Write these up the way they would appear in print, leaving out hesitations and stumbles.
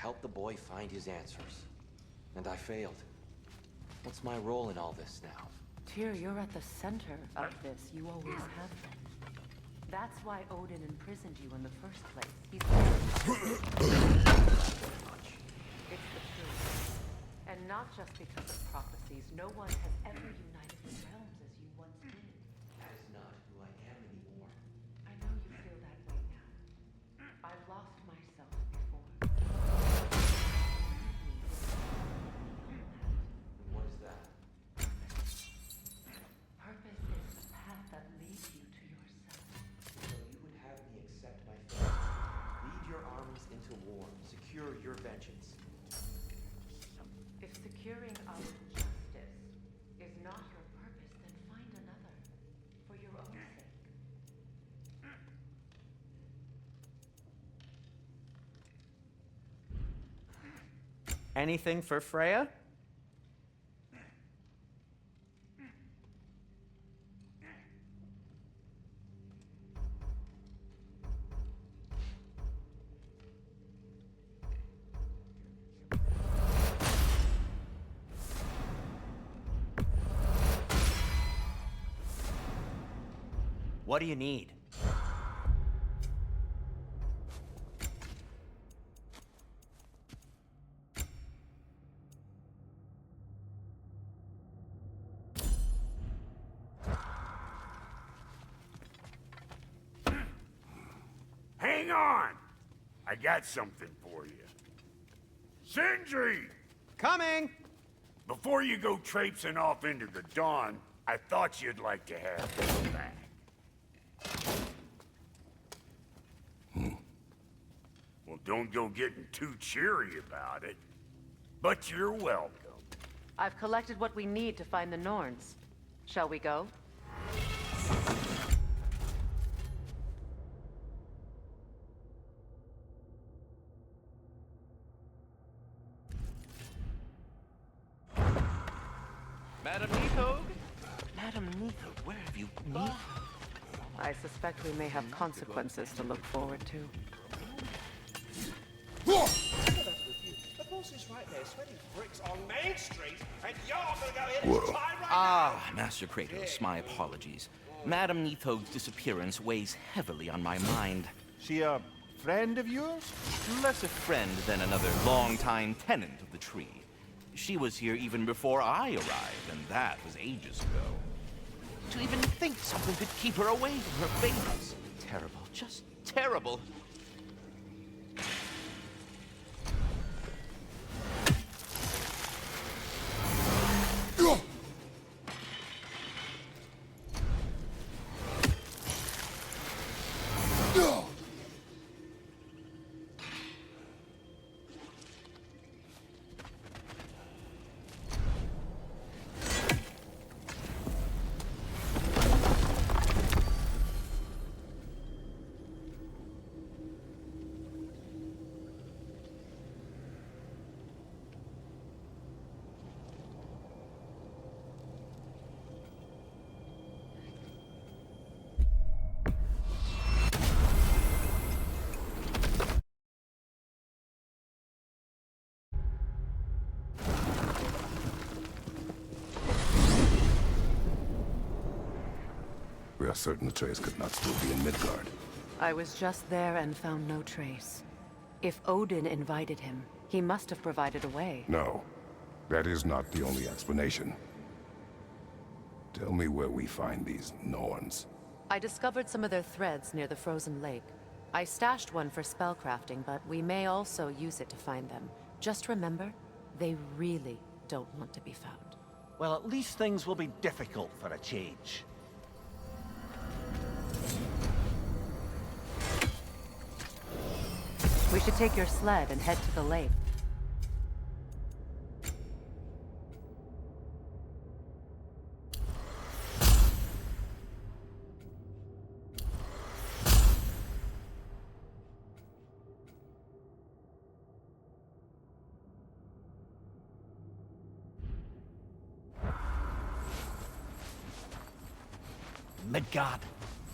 help the boy find his answers. And I failed. What's my role in all this now? Tyr, you're at the center of this. You always have been. That's why Odin imprisoned you in the first place. He's It's the truth. And not just because of prophecies. No one has ever united the realms as you once did. That is not who I am anymore. I know you feel that way now. I've lost myself before. And what is that? Purpose is the path that leads you to yourself. So you would have me accept my fate. Lead your armies into war. Secure your vengeance. If securing our justice is not your purpose, then find another. For your own sake. Anything for Freya? What do you need? Hang on! I got something for you. Sindri! Coming! Before you go traipsing off into the dawn, I thought you'd like to have this back. Well, don't go getting too cheery about it. But you're welcome. I've collected what we need to find the Norns. Shall we go? Madam Nithog? Madam Nithog, where have you been? I suspect we may have consequences to look forward to. The boss is right there, sweating bricks on Main Street, and you're gonna go in and try right Ah, Master Kratos, my apologies. Madam Nithog's disappearance weighs heavily on my mind. She a friend of yours? Less a friend than another longtime tenant of the tree. She was here even before I arrived, and that was ages ago. To even think something could keep her away from her babies. Terrible, just terrible. We are certain Atreus could not still be in Midgard. I was just there and found no trace. If Odin invited him, he must have provided a way. No, that is not the only explanation. Tell me where we find these Norns. I discovered some of their threads near the frozen lake. I stashed one for spellcrafting, but we may also use it to find them. Just remember, they really don't want to be found. Well, at least things will be difficult for a change. We should take your sled and head to the lake. Midgard.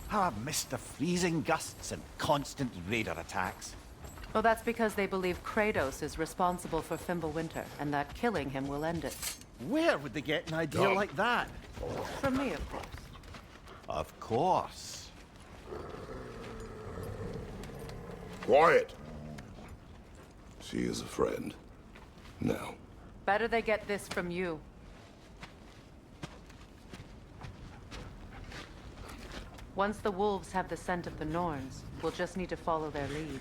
How I've missed the freezing gusts and constant raider attacks. Well, that's because they believe Kratos is responsible for Fimbulwinter, and that killing him will end it. Where would they get an idea like that? From me, of course. Of course. Quiet! She is a friend. Now. Better they get this from you. Once the wolves have the scent of the Norns, we'll just need to follow their lead.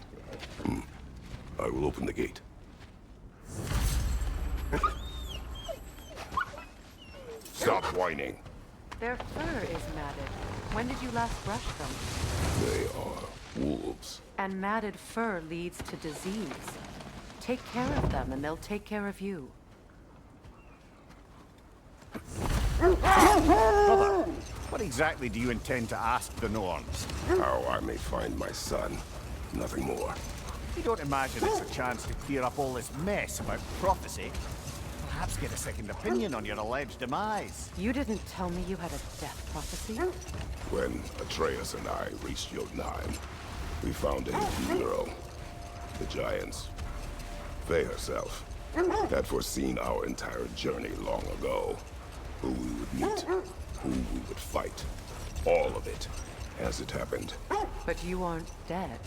I will open the gate. Stop whining. Their fur is matted. When did you last brush them? They are wolves. And matted fur leads to disease. Take care of them, and they'll take care of you. Brother, what exactly do you intend to ask the Norns? How I may find my son. Nothing more. You don't imagine it's a chance to clear up all this mess about prophecy? Perhaps get a second opinion on your alleged demise. You didn't tell me you had a death prophecy? When Atreus and I reached Jotunheim, we found a hero. The Giants. Faye herself had foreseen our entire journey long ago. Who we would meet, who we would fight. All of it, as it happened. But you aren't dead.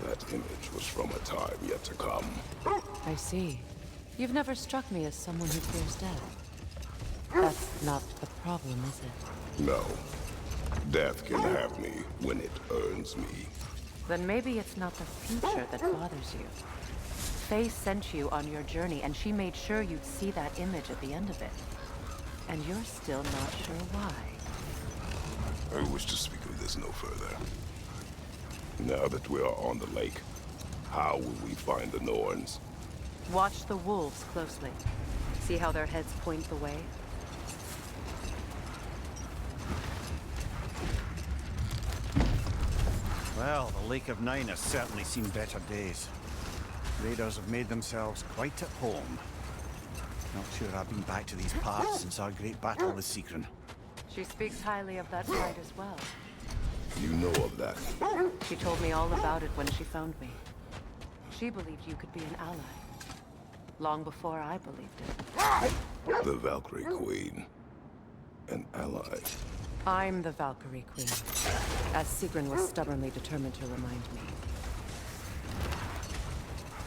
That image was from a time yet to come. I see. You've never struck me as someone who fears death. That's not the problem, is it? No. Death can have me when it earns me. Then maybe it's not the future that bothers you. Faye sent you on your journey, and she made sure you'd see that image at the end of it. And you're still not sure why. I wish to speak of this no further. Now that we are on the lake, how will we find the Norns? Watch the wolves closely. See how their heads point the way? Well, the Lake of Nine has certainly seen better days. Raiders have made themselves quite at home. Not sure I've been back to these parts since our great battle with Sigrun. She speaks highly of that fight as well. You know of that. She told me all about it when she found me. She believed you could be an ally. Long before I believed it. The Valkyrie Queen. An ally. I'm the Valkyrie Queen, as Sigrun was stubbornly determined to remind me.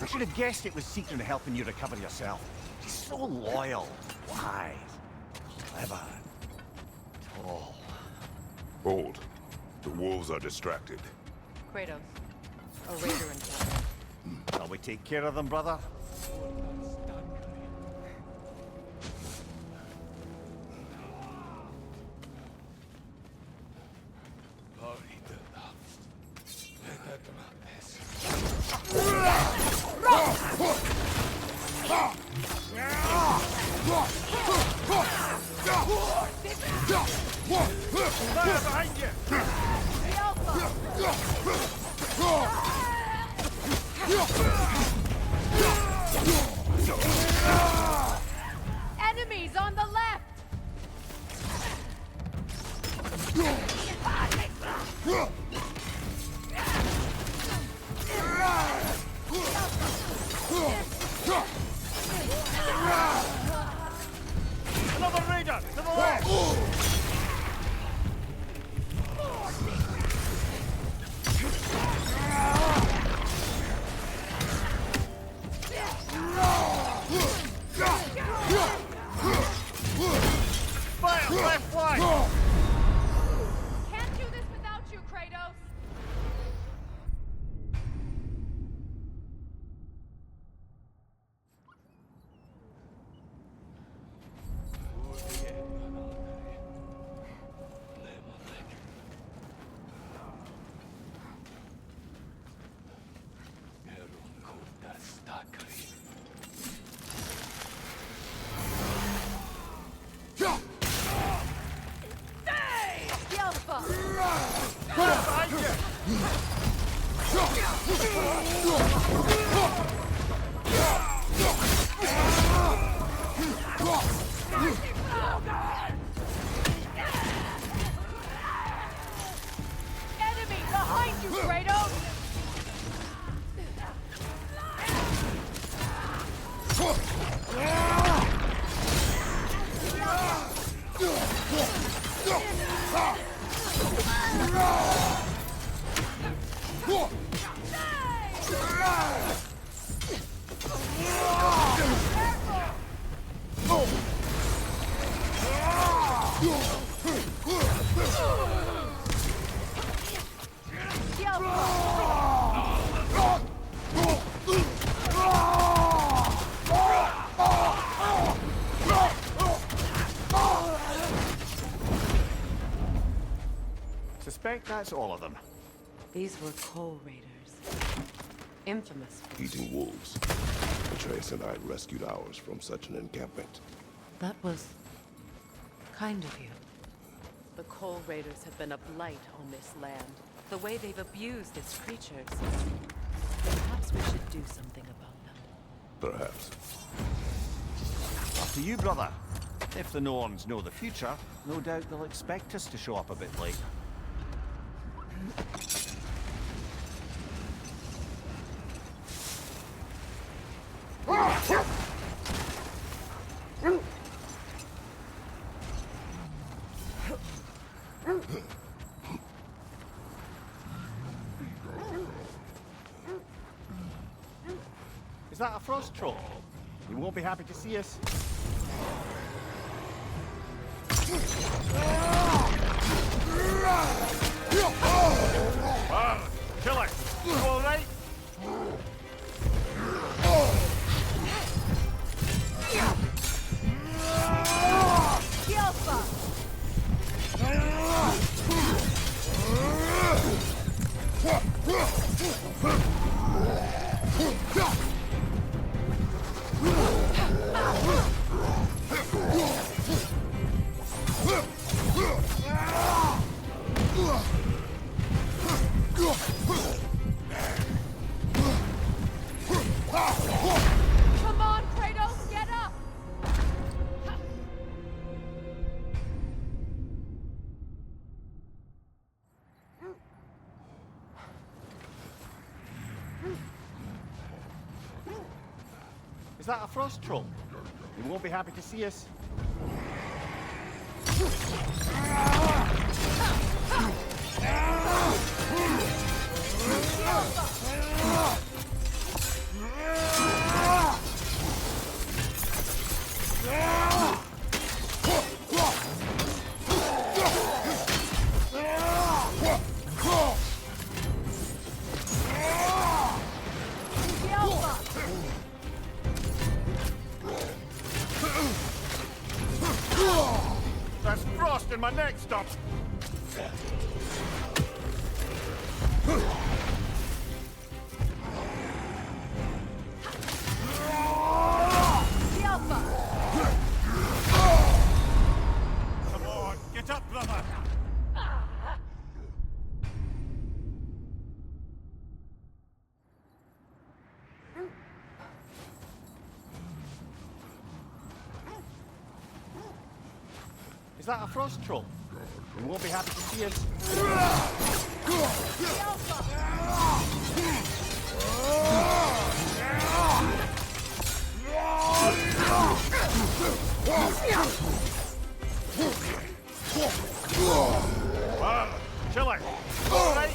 I should have guessed it was Sigrun helping you recover yourself. She's so loyal, wise, clever, tall. Hold. The wolves are distracted. Kratos, a raider in town. Shall we take care of them, brother? Enemies on the left! Another raider! To the left! Suspect that's all of them. These were coal raiders. Infamous for Eating wolves. Atreus and I rescued ours from such an encampment. That was kind of you. The Coal Raiders have been a blight on this land. The way they've abused its creatures. Perhaps we should do something about them. Perhaps. Up to you, brother. If the Norns know the future, no doubt they'll expect us to show up a bit late. Is that a frost troll? You won't be happy to see us. Kill it! You all right? Come on, Kratos, get up! Is that a frost troll? You won't be happy to see us. That's frost in my neck stop. Come on, get up, brother. Is that a frost troll? You won't be happy to see us. Chill it. All right.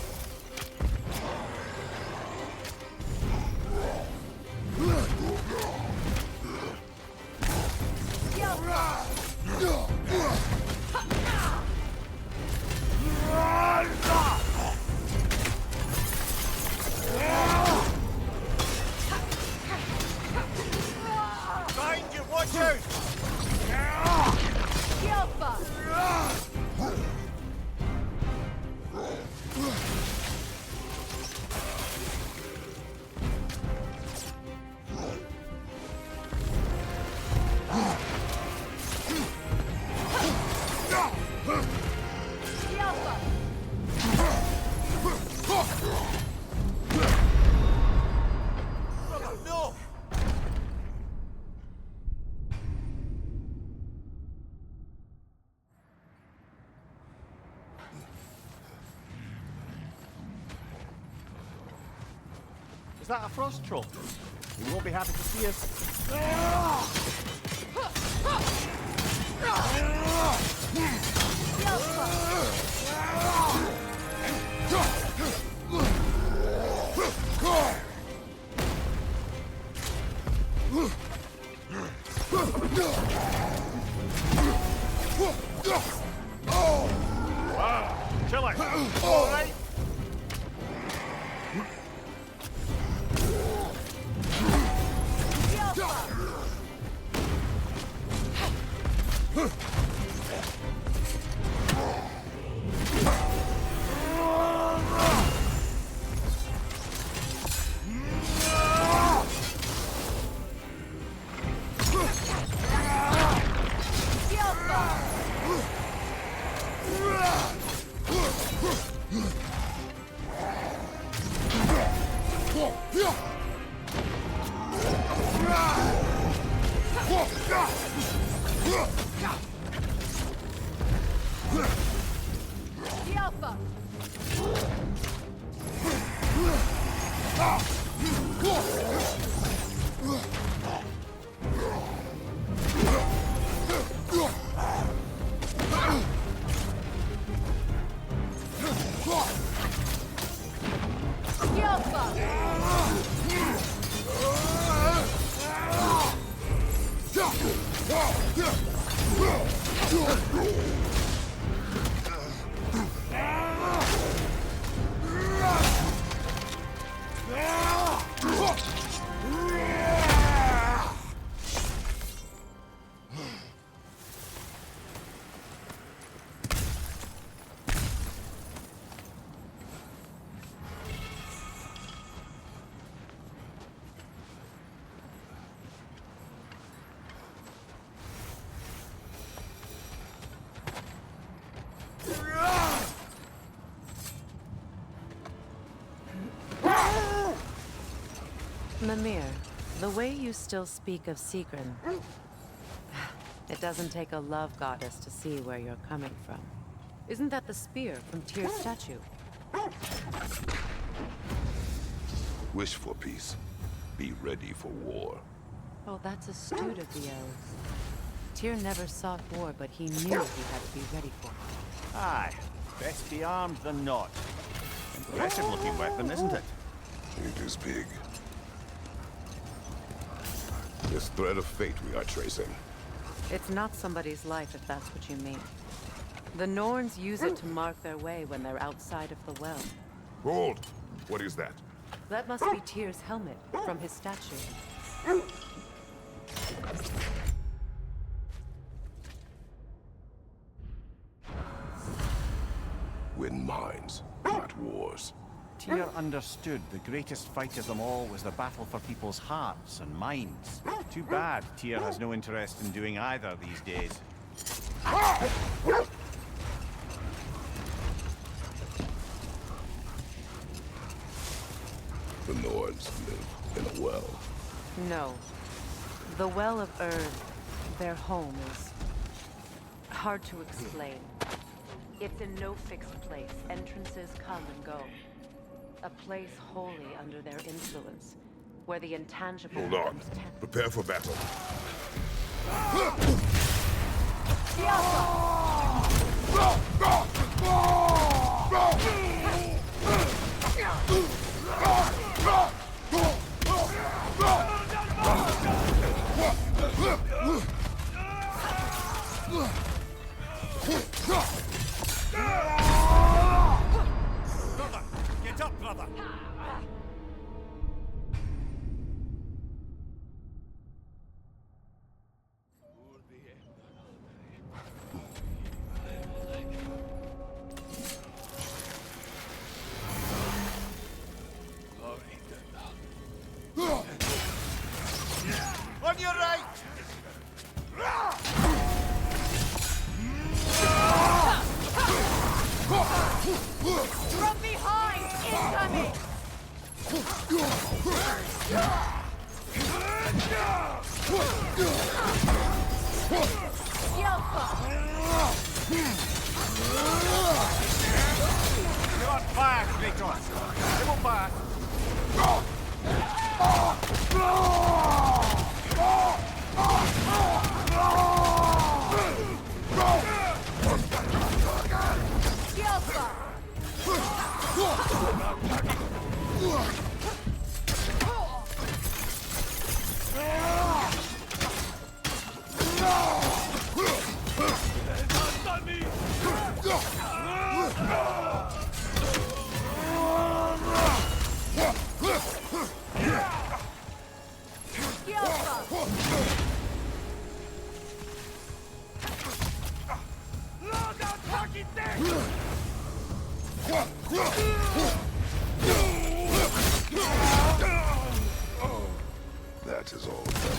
Behind you, watch out! No! Is that a frost troll? You won't be happy to see us. Wow, chilling. All right. Mimir, the way you still speak of Sigrun, it doesn't take a love goddess to see where you're coming from. Isn't that the spear from Tyr's statue? Wish for peace. Be ready for war. Oh, that's astute of the elves. Tyr never sought war, but he knew he had to be ready for it. Aye, best be armed than not. Impressive-looking weapon, isn't it? It is big. This thread of fate we are tracing. It's not somebody's life, if that's what you mean. The Norns use it to mark their way when they're outside of the well. Hold! What is that? That must be Tyr's helmet from his statue. Win minds, not wars. Tyr understood the greatest fight of them all was the battle for people's hearts and minds. Too bad Tyr has no interest in doing either these days. The Nords live in a well. No. The Well of Erd, their home, is hard to explain. It's in no fixed place. Entrances come and go. A place wholly under their influence, where the intangible Hold on. becomes Prepare for battle. Get up, brother! On your right! From behind! Incoming! You're on fire, Kratos! Double fire! That is all done.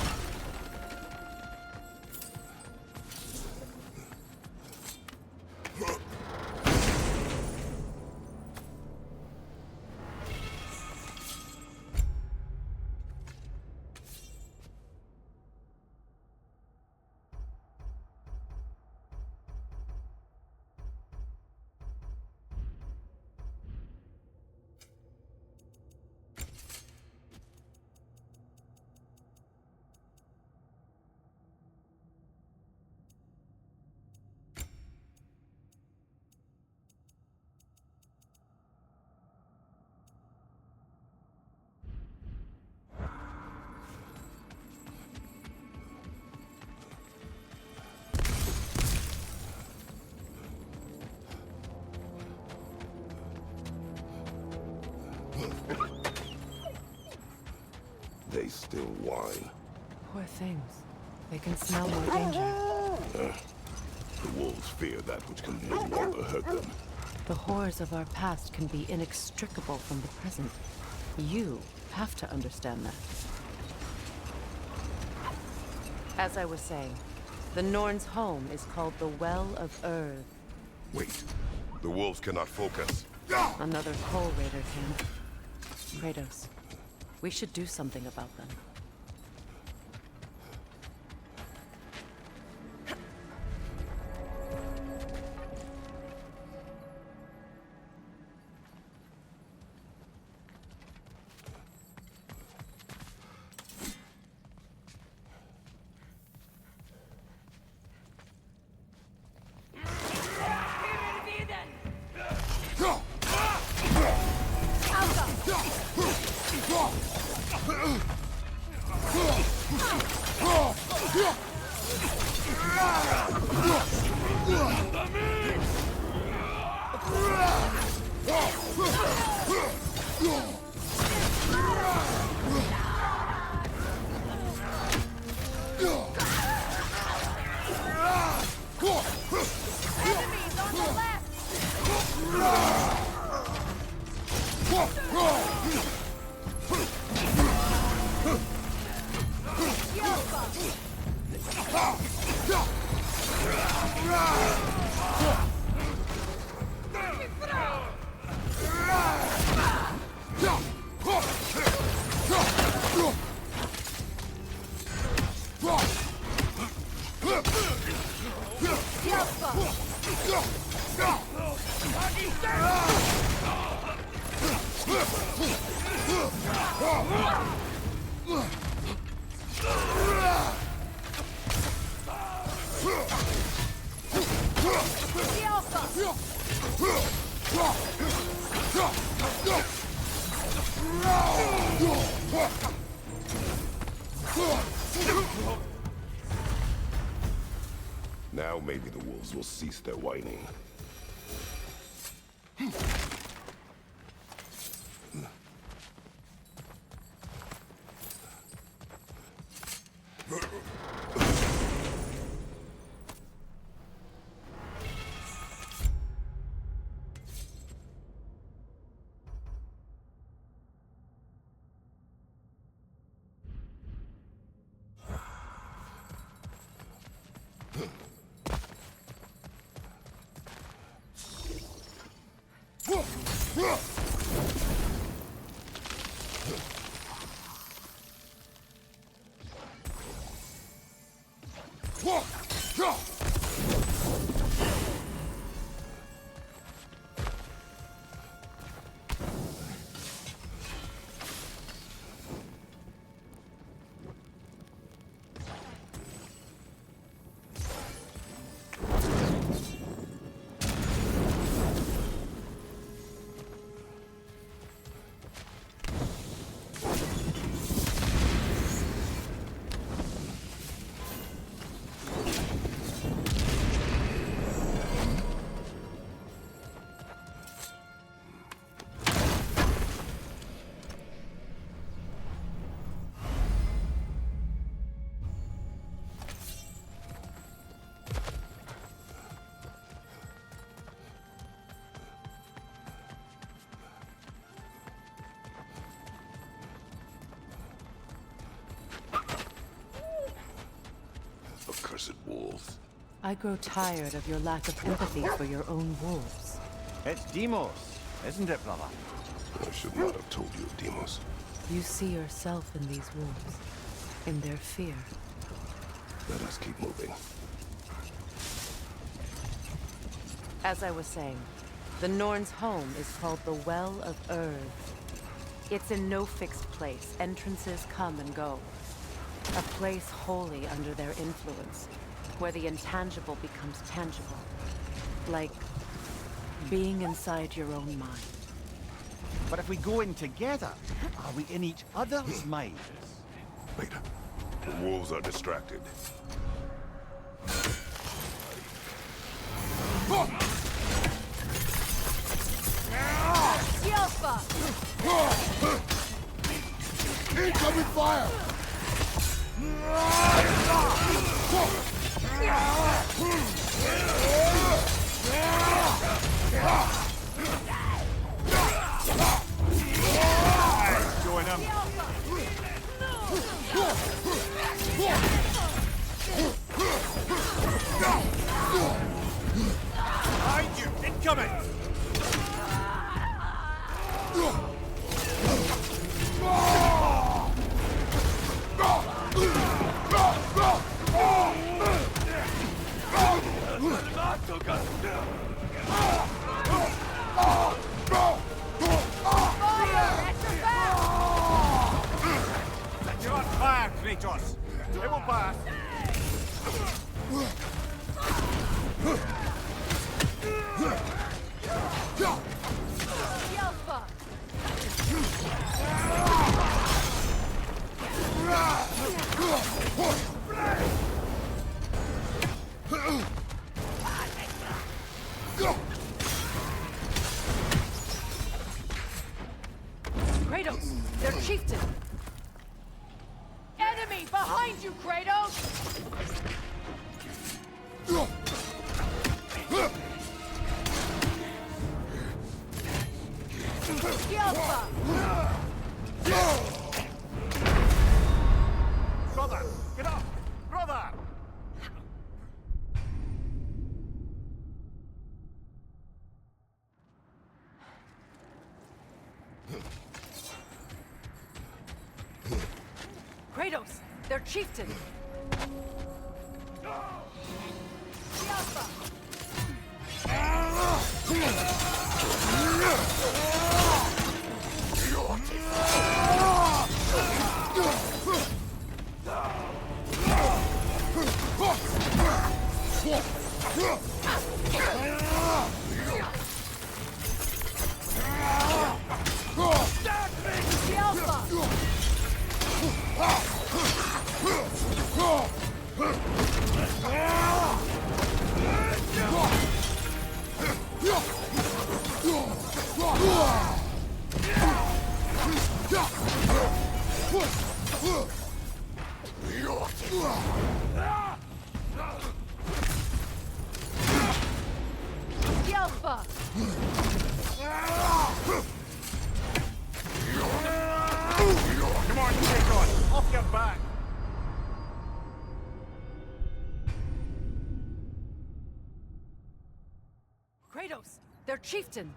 They still whine. Poor things. They can smell more danger. The wolves fear that which can no longer hurt them. The horrors of our past can be inextricable from the present. You have to understand that. As I was saying, the Norn's home is called the Well of Earth. Wait. The wolves cannot focus. Another Coal Raider camp. Kratos, we should do something about them. Now maybe the wolves will cease their whining. accursed wolves. I grow tired of your lack of empathy for your own wolves. It's Demos, isn't it, brother? I should not have told you of Demos. You see yourself in these wolves, in their fear. Let us keep moving. As I was saying, the Norn's home is called the Well of Erd. It's in no fixed place. Entrances come and go. A place wholly under their influence, where the intangible becomes tangible. Like being inside your own mind. But if we go in together, are we in each other's minds? Wait. The wolves are distracted. Incoming fire! Join them. Behind you! Incoming! You're on fire, Kratos! It will pass! Kratos! Their chieftain! Enemy behind you, Kratos! Brother! Get up! Brother! Kratos! Their chieftain! Come on, Kratos! Off your back! Kratos! Their chieftain!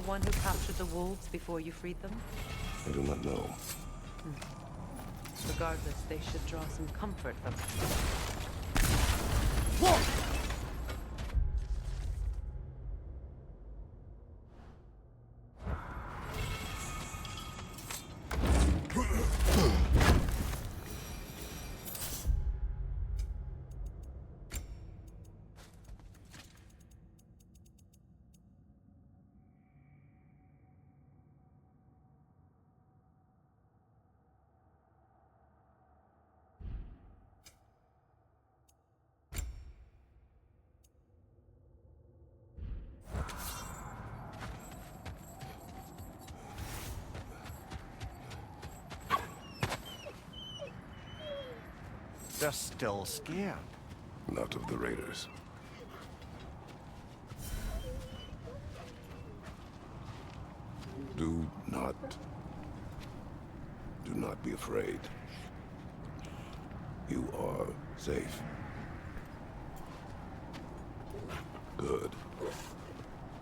one who captured the wolves before you freed them? I do not know. Regardless, they should draw some comfort from it. They're still scared. Not of the raiders. Do not be afraid. You are safe. Good.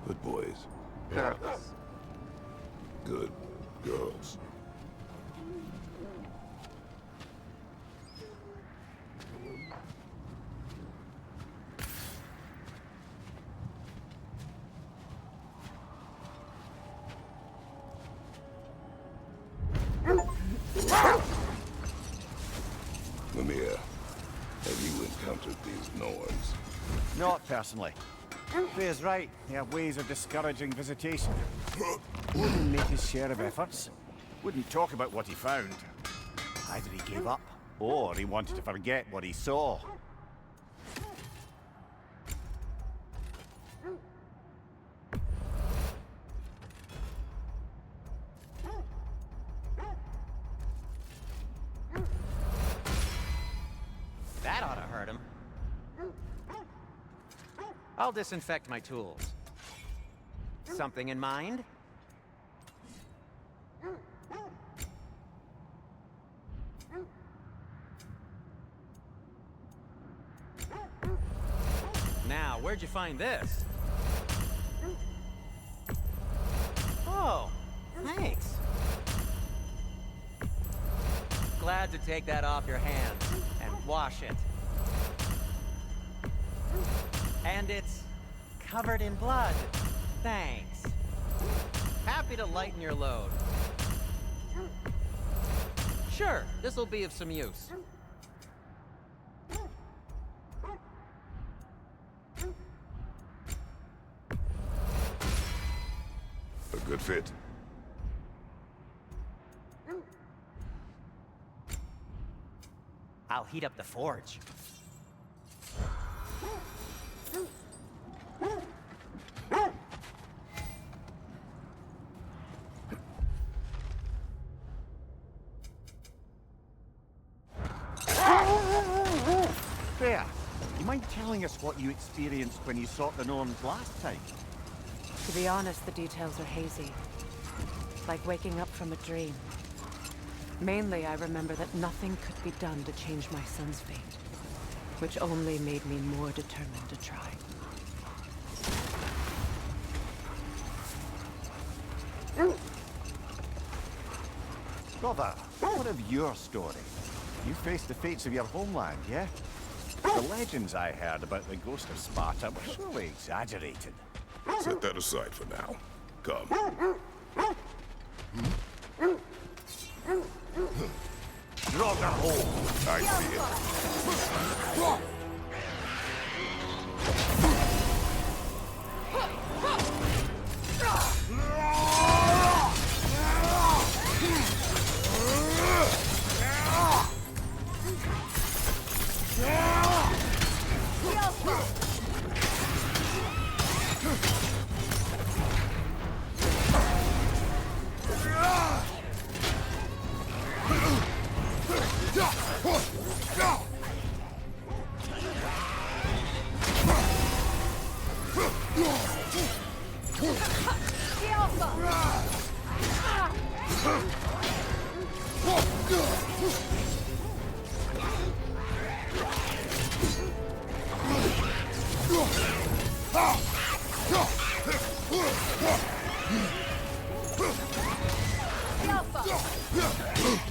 Good boys. Girls. Good girls. Mimir, have you encountered these Norns? Not personally. Faye's right. They have ways of discouraging visitation. Wouldn't make his share of efforts. Wouldn't talk about what he found. Either he gave up, or he wanted to forget what he saw. That ought to hurt him. I'll disinfect my tools. Something in mind? Now, where'd you find this? Oh, thanks. Glad to take that off your hands and wash it. And it's covered in blood. Thanks. Happy to lighten your load. Sure, this'll be of some use. A good fit. I'll heat up the forge. Fair. You mind telling us what you experienced when you sought the Norns last time? To be honest, the details are hazy. Like waking up from a dream. Mainly, I remember that nothing could be done to change my son's fate, which only made me more determined to try. Brother, what of your story? You faced the fates of your homeland, yeah? The legends I heard about the ghost of Sparta were surely exaggerated. Set that aside for now. Come. Draw the hole! I see it.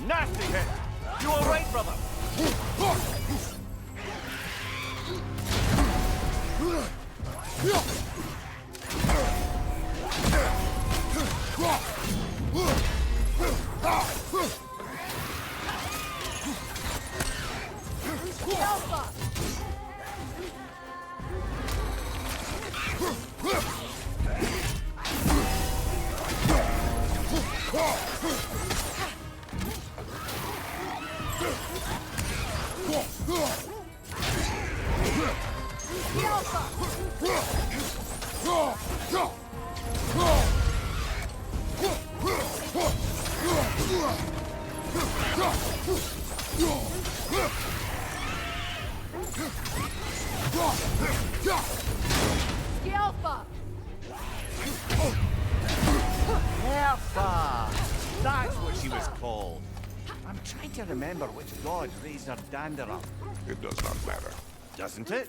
Nasty hit! You alright, brother? Alpha! That's what she was called. I'm trying to remember which god raised her dander up. It does not matter. Doesn't it?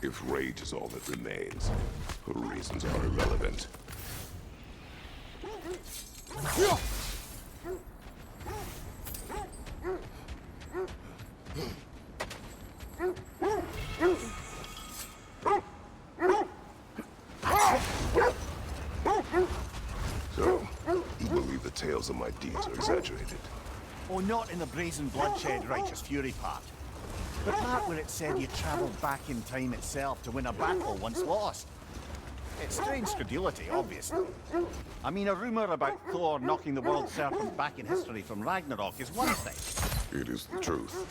If rage is all that remains, her reasons are irrelevant. So, you believe the tales of my deeds are exaggerated? Oh, not in the brazen bloodshed righteous fury part. The part where it said you travelled back in time itself to win a battle once lost. It's strange credulity, obviously. I mean, a rumour about Thor knocking the world serpent back in history from Ragnarok is one thing. It is the truth.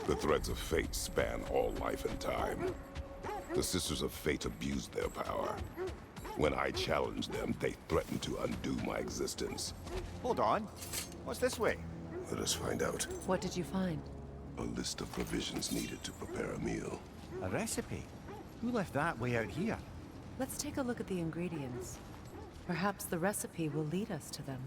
The threads of fate span all life and time. The Sisters of Fate abused their power. When I challenged them, they threatened to undo my existence. Hold on. What's this way? Let us find out. What did you find? A list of provisions needed to prepare a meal. A recipe? Who left that way out here? Let's take a look at the ingredients. Perhaps the recipe will lead us to them.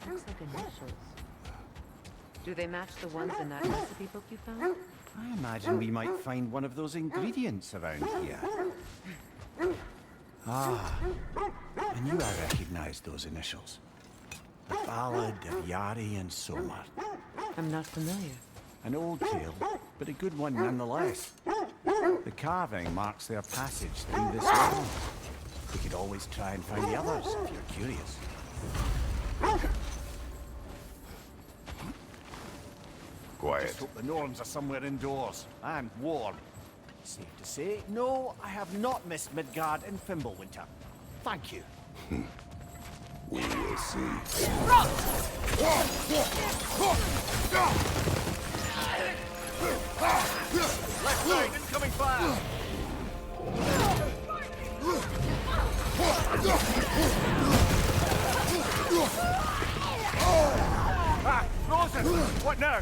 Looks like initials. Do they match the ones in that recipe book you found? I imagine we might find one of those ingredients around here. Ah, I knew I recognized those initials. The Ballad of Yari and Somar. I'm not familiar. An old tale, but a good one nonetheless. The carving marks their passage through this realm. We could always try and find the others if you're curious. Quiet. Just hope the norms are somewhere indoors and warm. Safe to say, no, I have not missed Midgard in Fimbulwinter. Thank you. We will see. Left side, incoming fire! Ah, frozen! What now?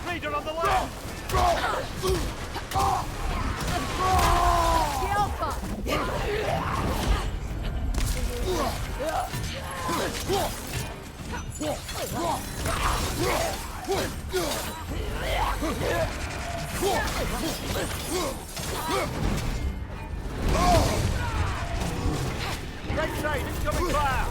Raider on the left! Right side, incoming fire!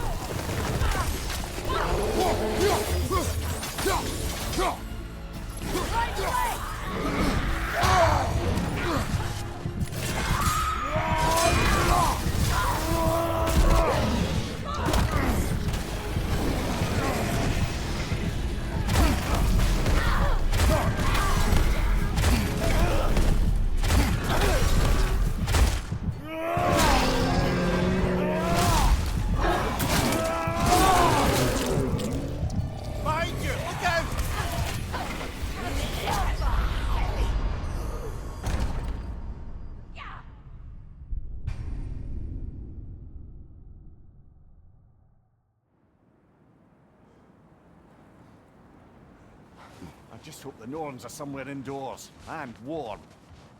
just hope the Norns are somewhere indoors and warm.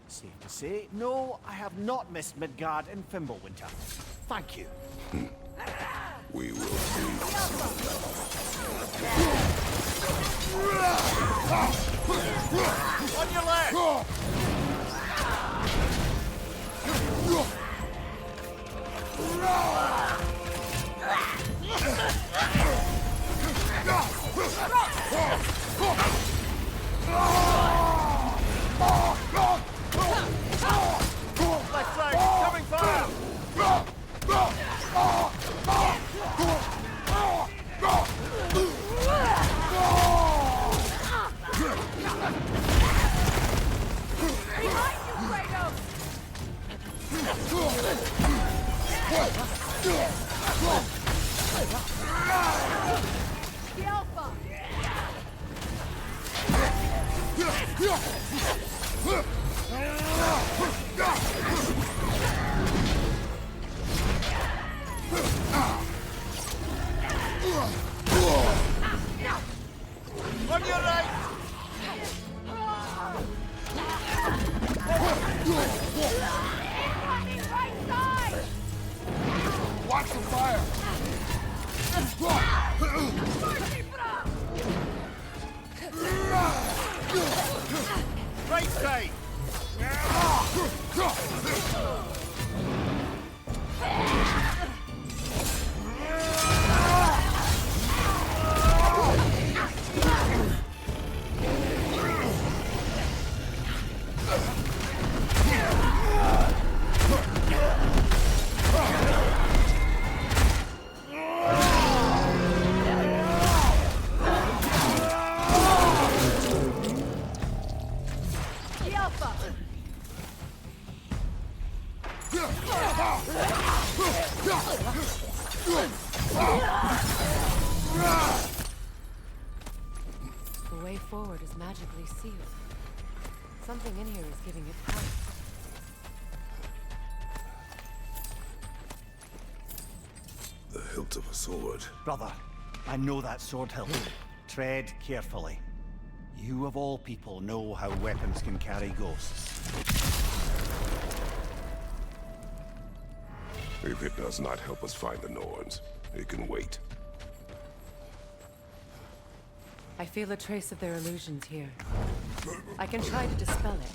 Safe to say, no, I have not missed Midgard in Fimbulwinter. Thank you. We will see. On your left! Left side, coming fire! On your right! Watch the fire! Right side! The way forward is magically sealed. Something in here is giving it power. The hilt of a sword. Brother, I know that sword hilt. Tread carefully. You of all people know how weapons can carry ghosts. If it does not help us find the Norns, it can wait. I feel a trace of their illusions here. I can try to dispel it.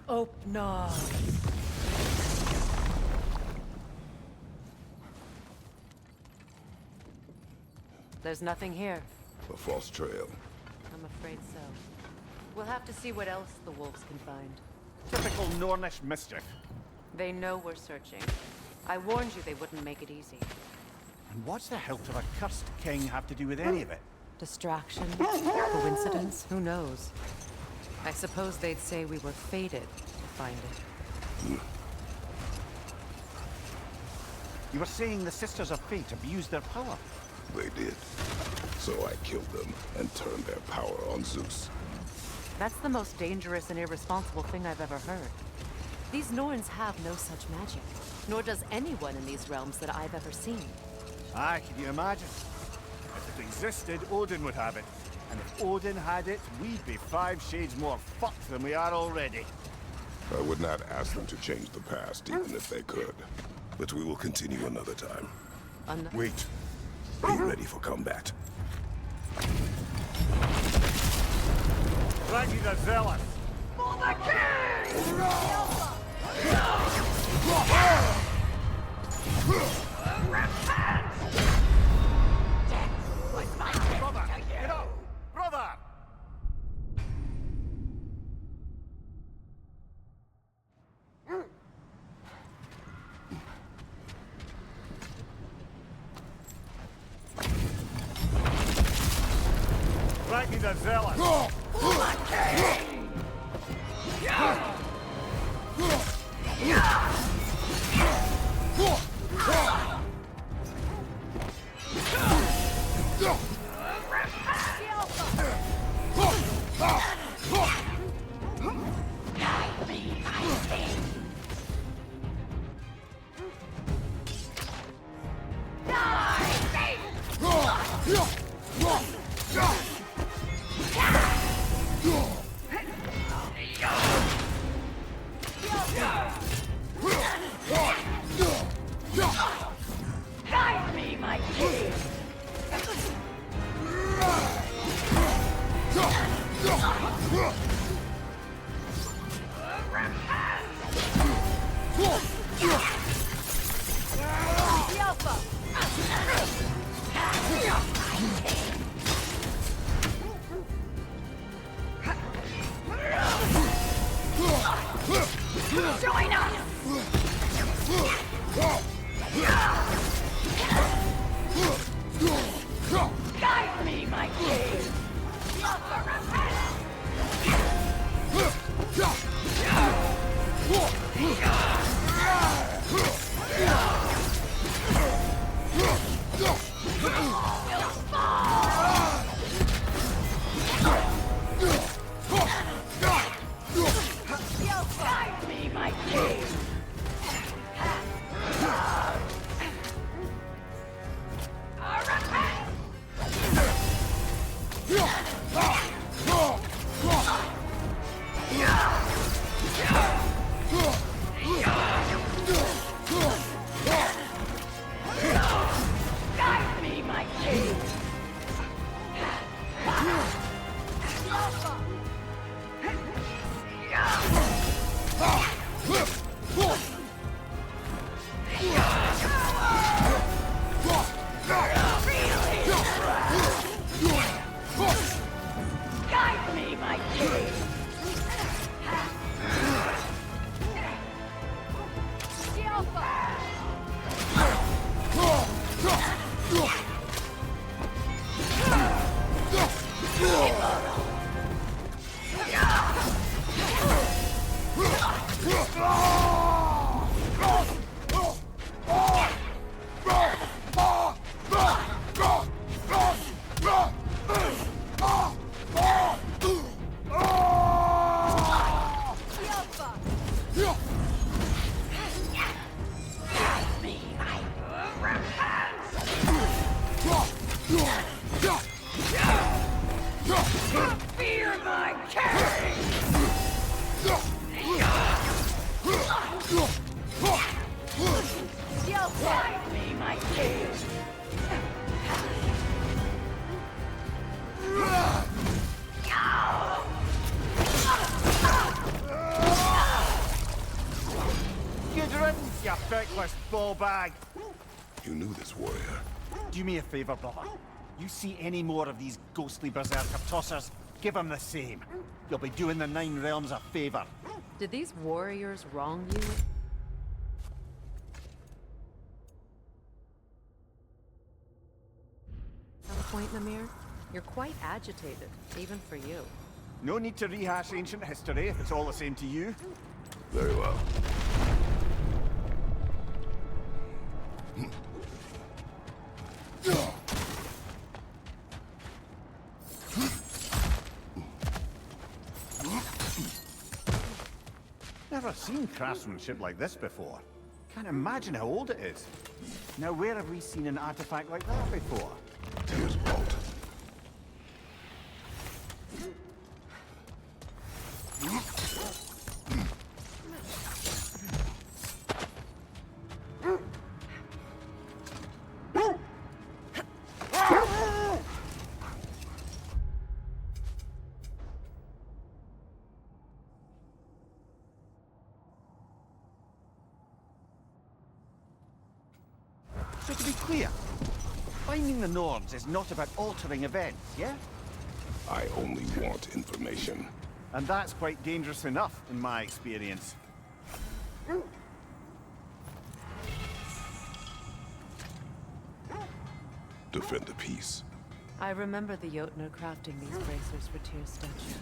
Oh, no. There's nothing here. A false trail. I'm afraid so. We'll have to see what else the wolves can find. Typical Nornish mischief. They know we're searching. I warned you they wouldn't make it easy. And what's the hilt of a cursed king have to do with any of it? Distraction? Coincidence? Who knows? I suppose they'd say we were fated to find it. You were saying the Sisters of Fate abused their power. They did. So I killed them and turned their power on Zeus. That's the most dangerous and irresponsible thing I've ever heard. These Norns have no such magic, nor does anyone in these realms that I've ever seen. Aye, can you imagine? If it existed, Odin would have it. And if Odin had it, we'd be 5 shades more fucked than we are already. I would not ask them to change the past, even if they could. But we will continue another time. Wait. Be ready for combat. Raggy the Zealous! For the king! Repent! Death was my gift Brother, to you! get up! Brother! Raggy the Zealous! For the king! Join us! Guide me, my king! Suffer repent! Guide me, my king! Guide me, my king! Guide me, my king! Fear my king! Guide me, my king! Good riddance, you feckless ball bag. You knew this warrior. Do me a favor, brother. You see any more of these ghostly berserker tossers, give them the same. You'll be doing the Nine Realms a favor. Did these warriors wrong you? Some point, Namir? You're quite agitated, even for you. No need to rehash ancient history if it's all the same to you. Very well. Never seen craftsmanship like this before. Can't imagine how old it is. Now, where have we seen an artifact like that before? Tears bolt. So to be clear, finding the Norns is not about altering events, yeah? I only want information. And that's quite dangerous enough, in my experience. Defend the peace. I remember the Jotnar crafting these bracers for Tyr's statue.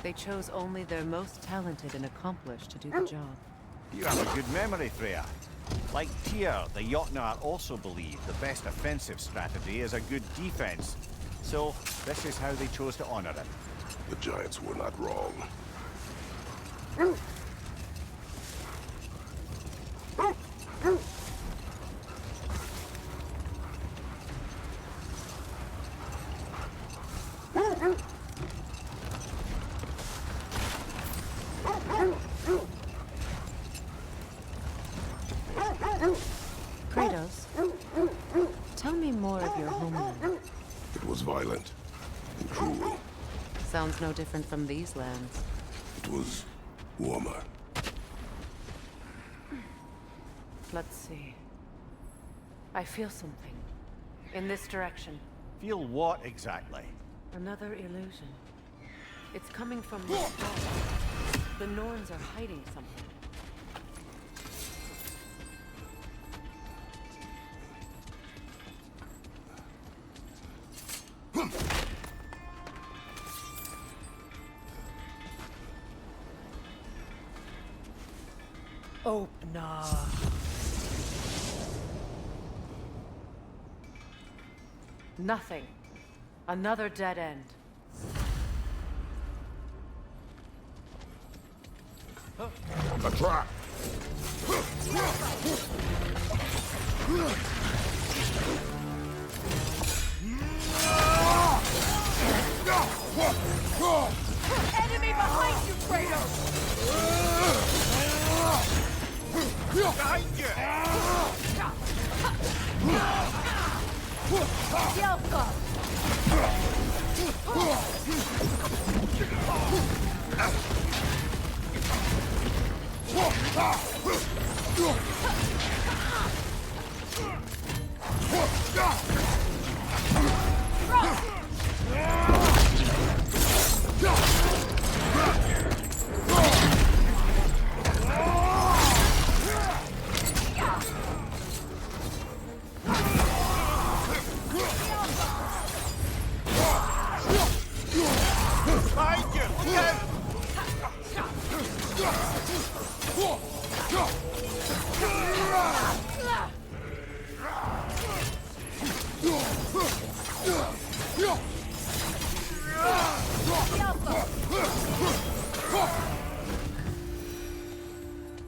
They chose only their most talented and accomplished to do the job. You have a good memory, Freya. Like Tyr, the Jotnar also believe the best offensive strategy is a good defense. So, this is how they chose to honor it. The Giants were not wrong. Kratos, tell me more of your homeland. It was violent and cruel. Sounds no different from these lands. It was warmer. Let's see. I feel something. In this direction. Feel what exactly? Another illusion. It's coming from this wall. The Norns are hiding something. Opener. Nothing. Another dead end. A trap! Enemy behind you, Kratos! Behind you! Yelka! Behind you!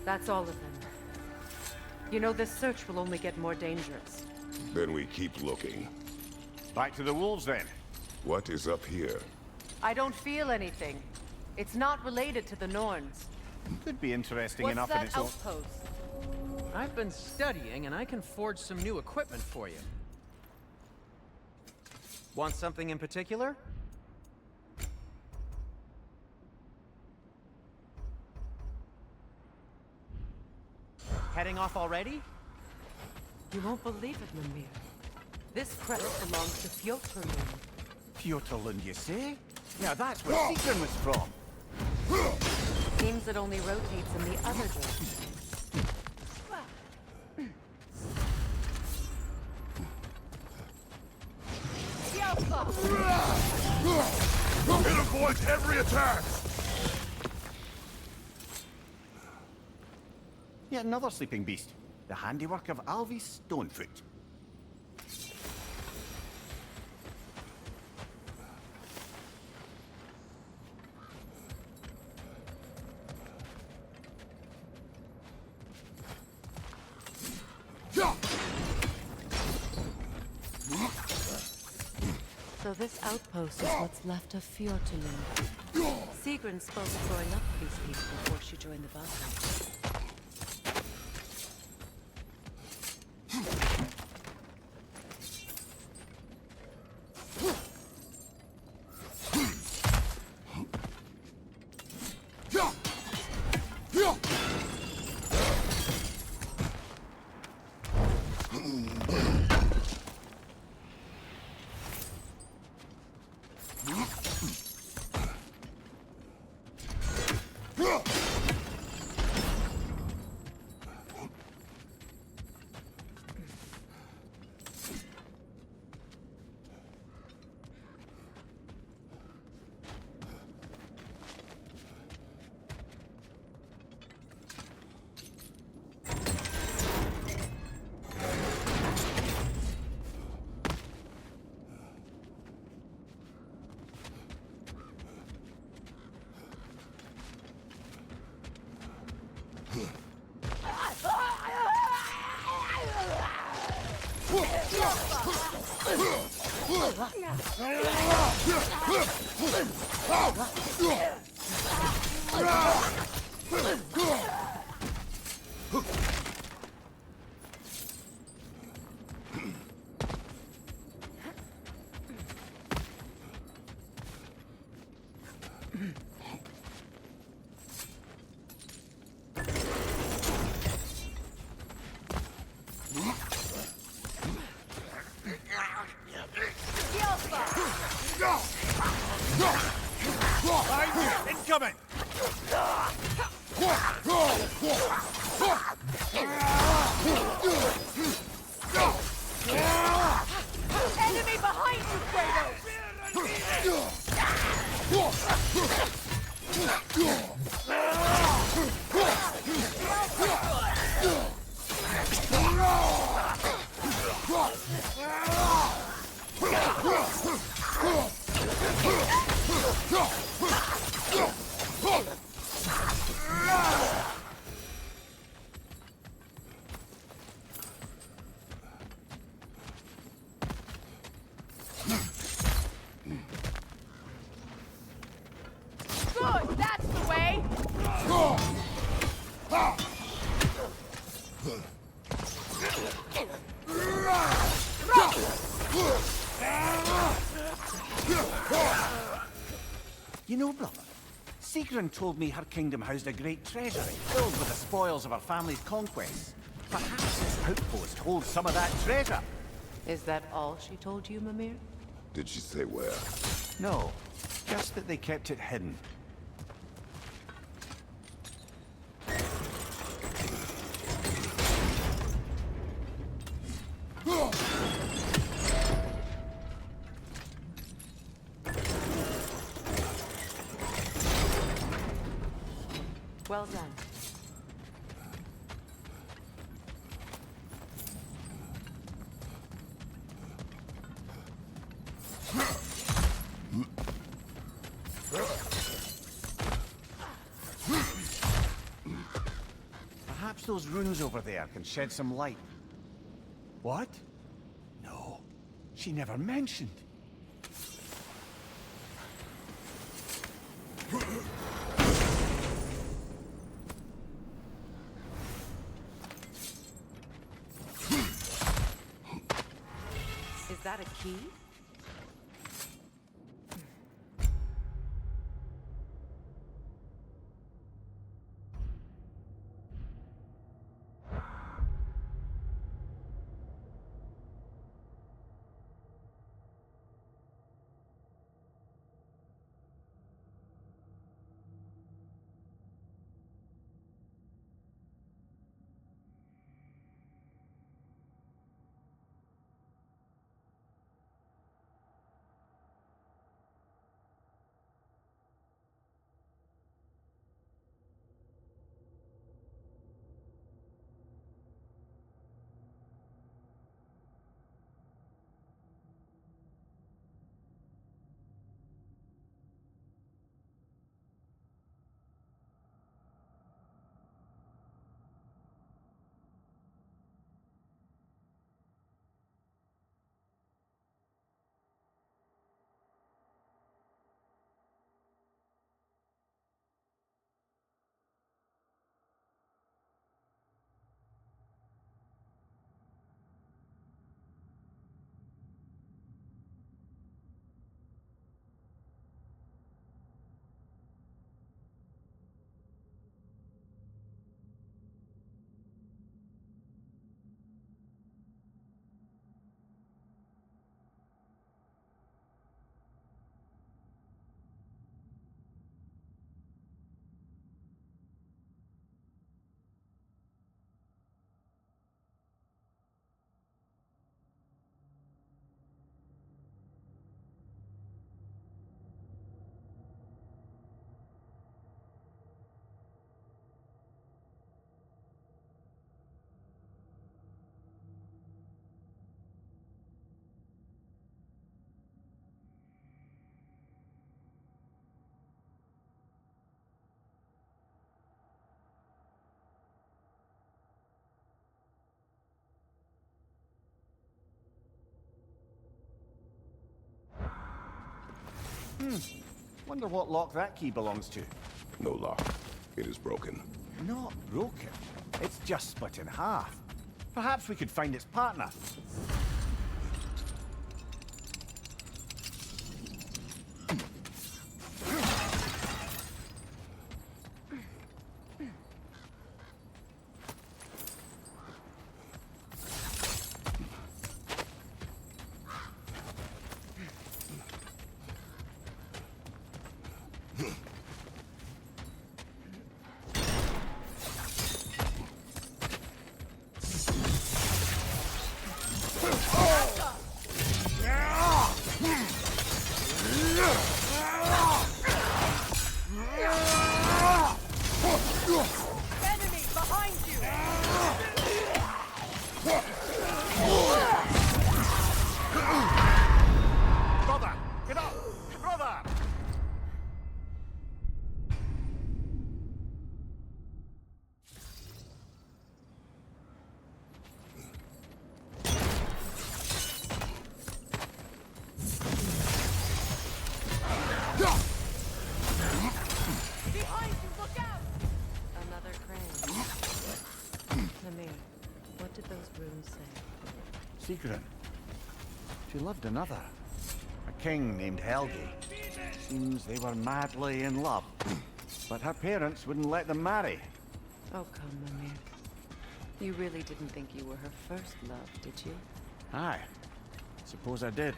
That's all of them. You know, this search will only get more dangerous. Then we keep looking. Back to the wolves, then. What is up here? I don't feel anything. It's not related to the Norns. Could be interesting What's enough in that its own... outpost? I've been studying, and I can forge some new equipment for you. Want something in particular? Heading off already? You won't believe it, Mimir. This crest belongs to Fjoturlund. Fjoturlund, you say? Now that's where Sigrun was from. Seems it only rotates in the other direction. It avoids every attack! Yet another sleeping beast. The handiwork of Alvis Stonefoot. So this outpost is what's left of Fjoturlund. Sigrun spoke of going up these people before she joined the Valkyries. Incoming! Enemy behind you, Kratos! You know, brother, Sigrun told me her kingdom housed a great treasury filled with the spoils of her family's conquests. Perhaps this outpost holds some of that treasure. Is that all she told you, Mimir? Did she say where? No, just that they kept it hidden. Well done. Perhaps those runes over there can shed some light. What? No, she never mentioned. Is that a key? Wonder what lock that key belongs to. No lock. It is broken. Not broken. It's just split in half. Perhaps we could find its partner. Sigrun. She loved another. A king named Helgi. Seems they were madly in love. But her parents wouldn't let them marry. Oh, come, Mimir. You really didn't think you were her first love, did you? Aye. Suppose I did.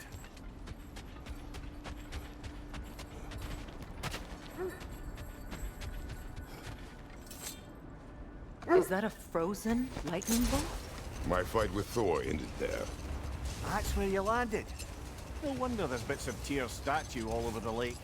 Is that a frozen lightning bolt? My fight with Thor ended there. That's where you landed. No wonder there's bits of Tyr's statue all over the lake.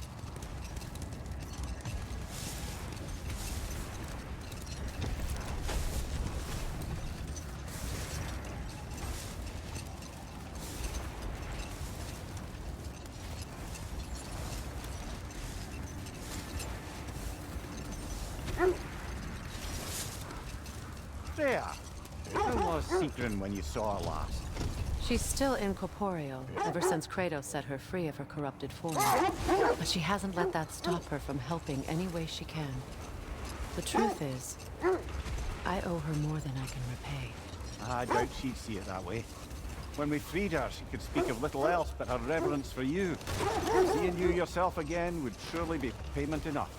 There! How was Sigrun when you saw her last? She's still incorporeal, ever since Kratos set her free of her corrupted form. But she hasn't let that stop her from helping any way she can. The truth is, I owe her more than I can repay. I doubt she'd see it that way. When we freed her, she could speak of little else but her reverence for you. Seeing you yourself again would surely be payment enough.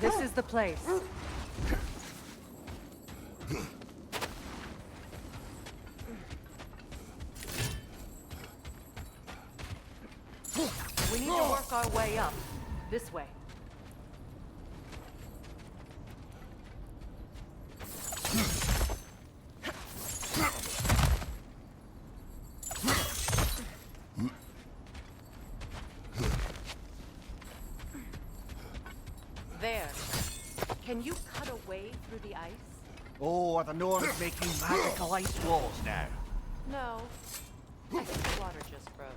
This is the place. We need to work our way up. This way. There. Can you cut a way through the ice? Oh, are the Norns making magical ice walls now? No. I think the water just froze.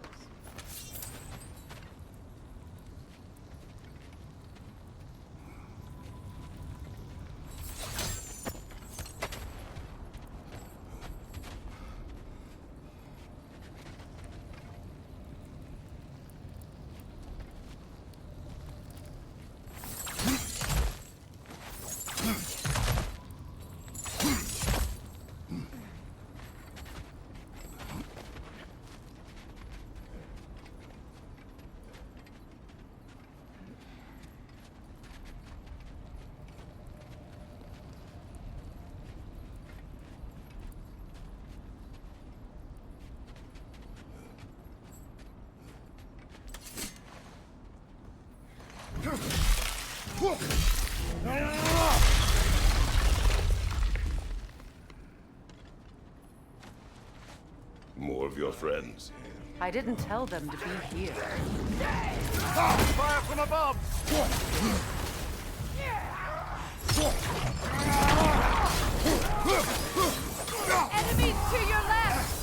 More of your friends. I didn't tell them to be here. Fire from above! Enemies to your left!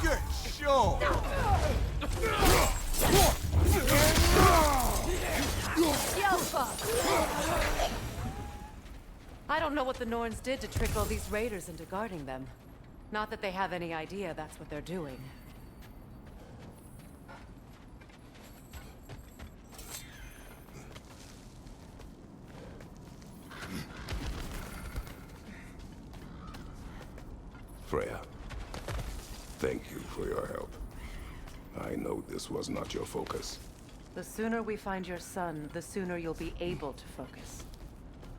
Good show! I don't know what the Norns did to trick all these raiders into guarding them. Not that they have any idea that's what they're doing. Freya, thank you for your help. I know this was not your focus. The sooner we find your son, the sooner you'll be able to focus.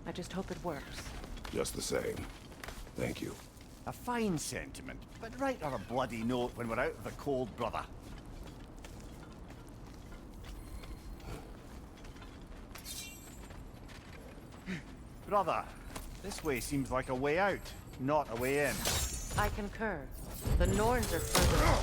I just hope it works. Just the same. Thank you. A fine sentiment, but write her a bloody note when we're out of the cold, brother. Brother, this way seems like a way out, not a way in. I concur. The Norns are further out.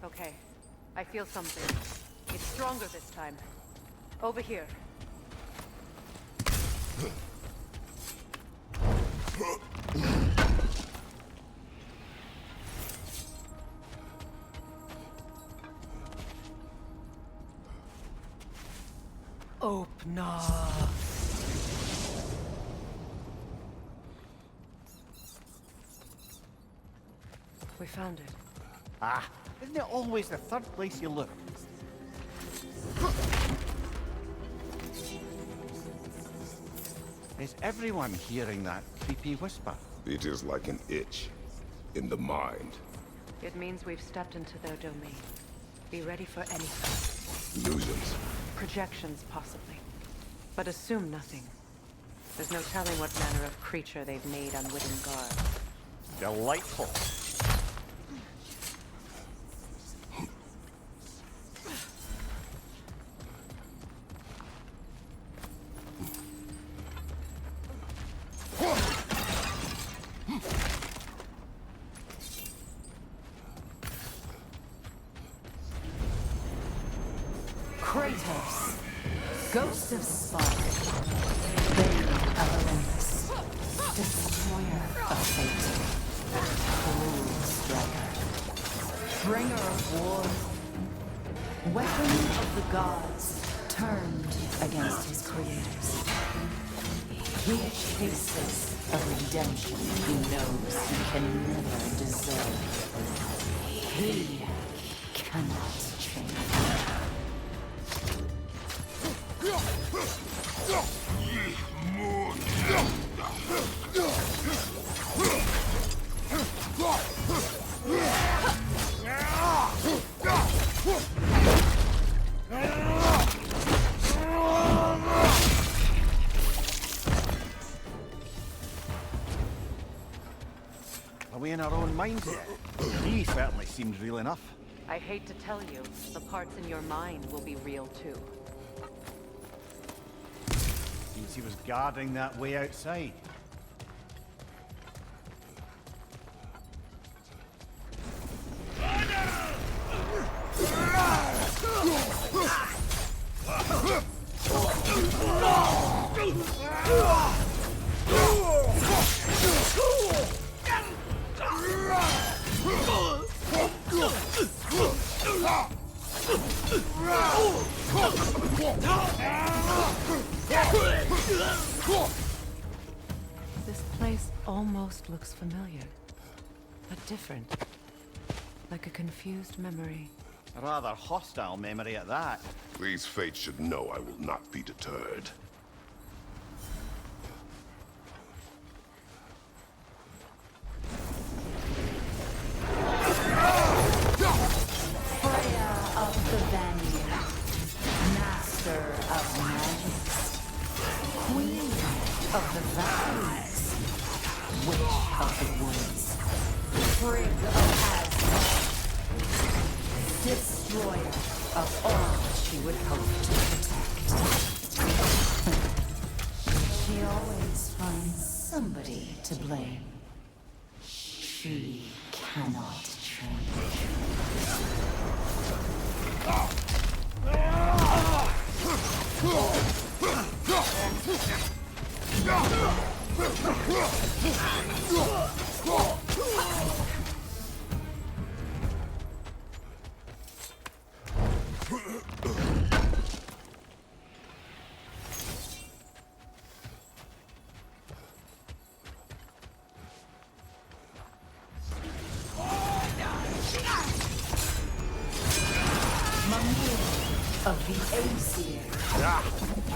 Okay, I feel something. It's stronger this time. Over here. Open up. We found it. Ah, isn't it always the third place you look? Is everyone hearing that creepy whisper? It is like an itch in the mind. It means we've stepped into their domain. Be ready for anything. Illusions. Projections, possibly. But assume nothing. There's no telling what manner of creature they've made unwitting guard. Delightful. Kratos, Ghost of Spark, Bane of Olympus, Destroyer of Fate, Cruel Striker, Bringer of War, Weapon of the Gods, turned against his creators. He chases a redemption he knows he can never deserve. He cannot change. Are we in our own minds yet? He certainly seems real enough. I hate to tell you, the parts in your mind will be real too. Seems he was guarding that way outside. This place almost looks familiar, but different. Like a confused memory. A rather hostile memory at that. These fates should know I will not be deterred. Freya of the Vanir, Master of Magics, Queen of the Valleys, Witch of the Woods, Frigg of Asgard, Destroyer of all she would hope to protect. She always finds somebody to blame. She cannot change.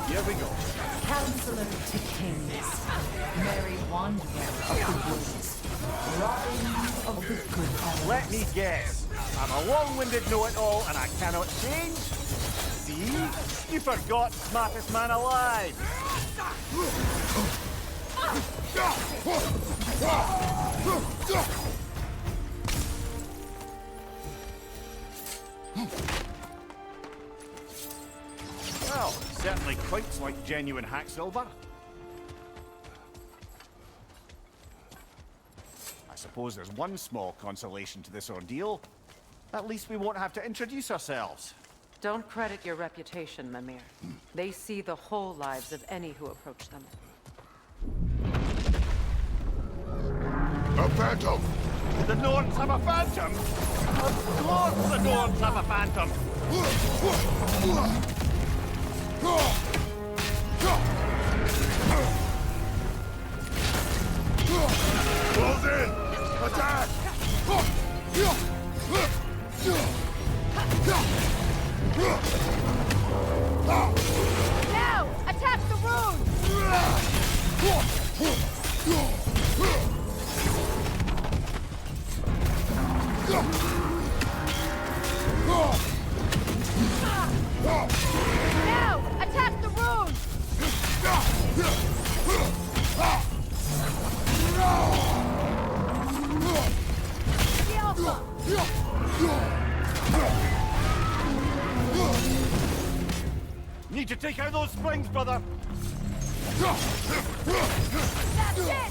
Here we go. Counselor to kings, merry wanderer of the woods, robin of the good fellows. Let me guess. I'm a long-winded know-it-all and I cannot change? See? You forgot smartest man alive. Well, certainly quite like genuine hack silver. I suppose there's one small consolation to this ordeal. At least we won't have to introduce ourselves. Don't credit your reputation, Mimir. They see the whole lives of any who approach them. A phantom! The Norns have a phantom? Of course the Norns have a phantom! Close in! Attack! Now! Attack the runes! Now! Attack the runes! The Alpha! Need to take out those springs, brother! That's it!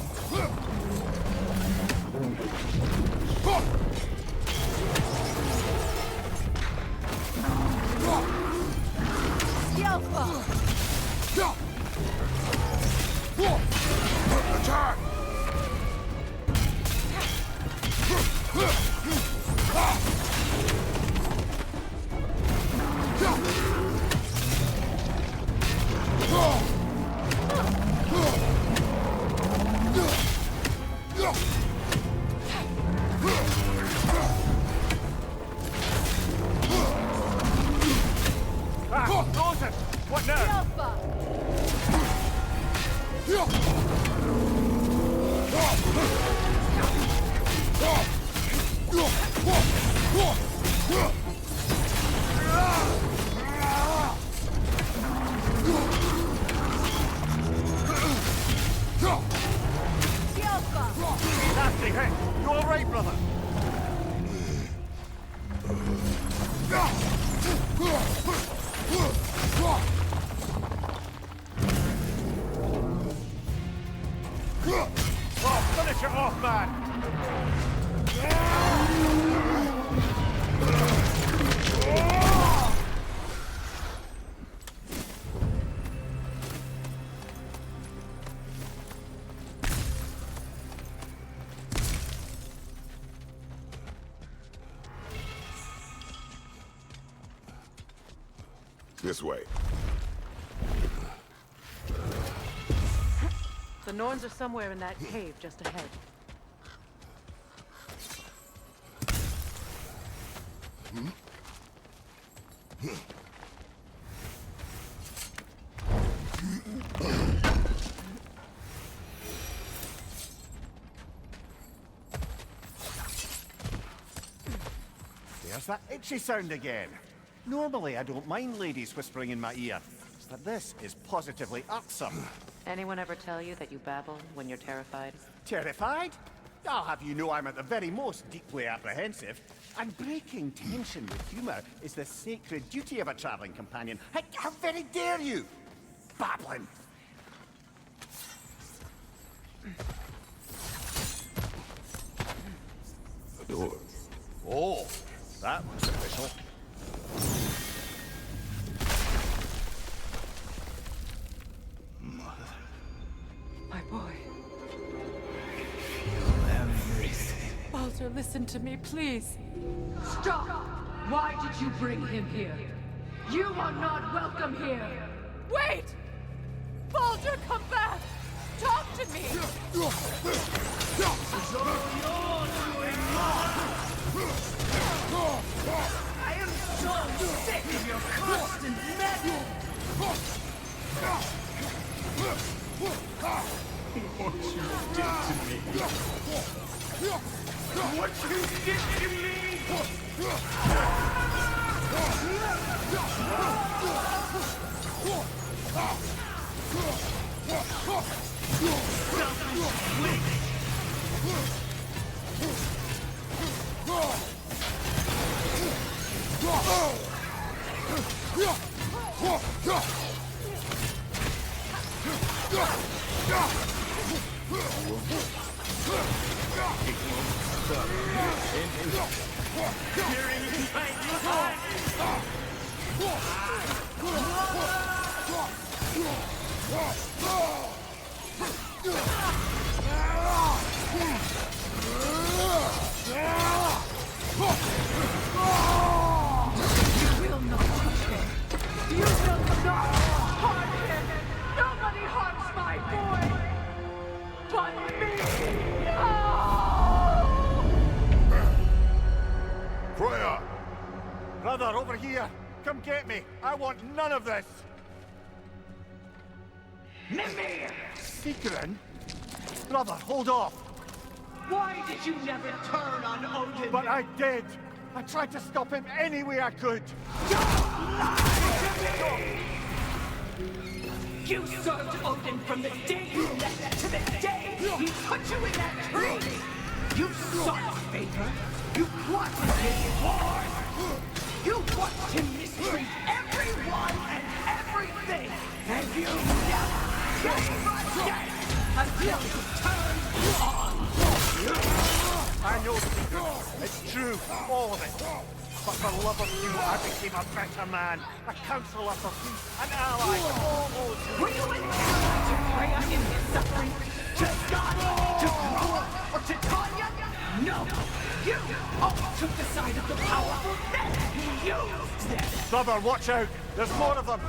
The Alpha! Attack! Ah, Rosen! What The now? Alpha! The Alpha! Nasty hit! You alright, brother? Oh, finish it off, man! This way. The Norns are somewhere in that cave just ahead. There's that itchy sound again. Normally I don't mind ladies whispering in my ear, but this is positively irksome. Anyone ever tell you that you babble when you're terrified? Terrified? I'll have you know I'm at the very most deeply apprehensive. And breaking tension with humour is the sacred duty of a travelling companion. How very dare you! Babbling! The door. Oh, that was official. My boy. Everything. Baldur, listen to me, please. Stop! Why did you bring him here? You are not welcome here! Wait! Baldur, come back! Talk to me! I am so sick of your constant meddling! What you did to me! Nobody harms my boy! But me! Freya! Brother, over here! Come get me! I want none of this! Mimir! Seekerin? Brother, hold off! Why did you never turn on Odin? But I did! I tried to stop him any way I could! You served Odin from the day you left to the day he put you in that tree! You sought favor! You plotted his wars! You watched him mistreat everyone and everything! And you never gave a damn until he turned on you! I know, Seeker. It's true, all of it. But for love of you, I became a better man, a counselor for peace, an ally to all those who... Were you an ally to Freya in his suffering? To God? To Groa? Or to Tanya? No! You always took the side of the powerful, then you used them! Brother, watch out! There's more of them!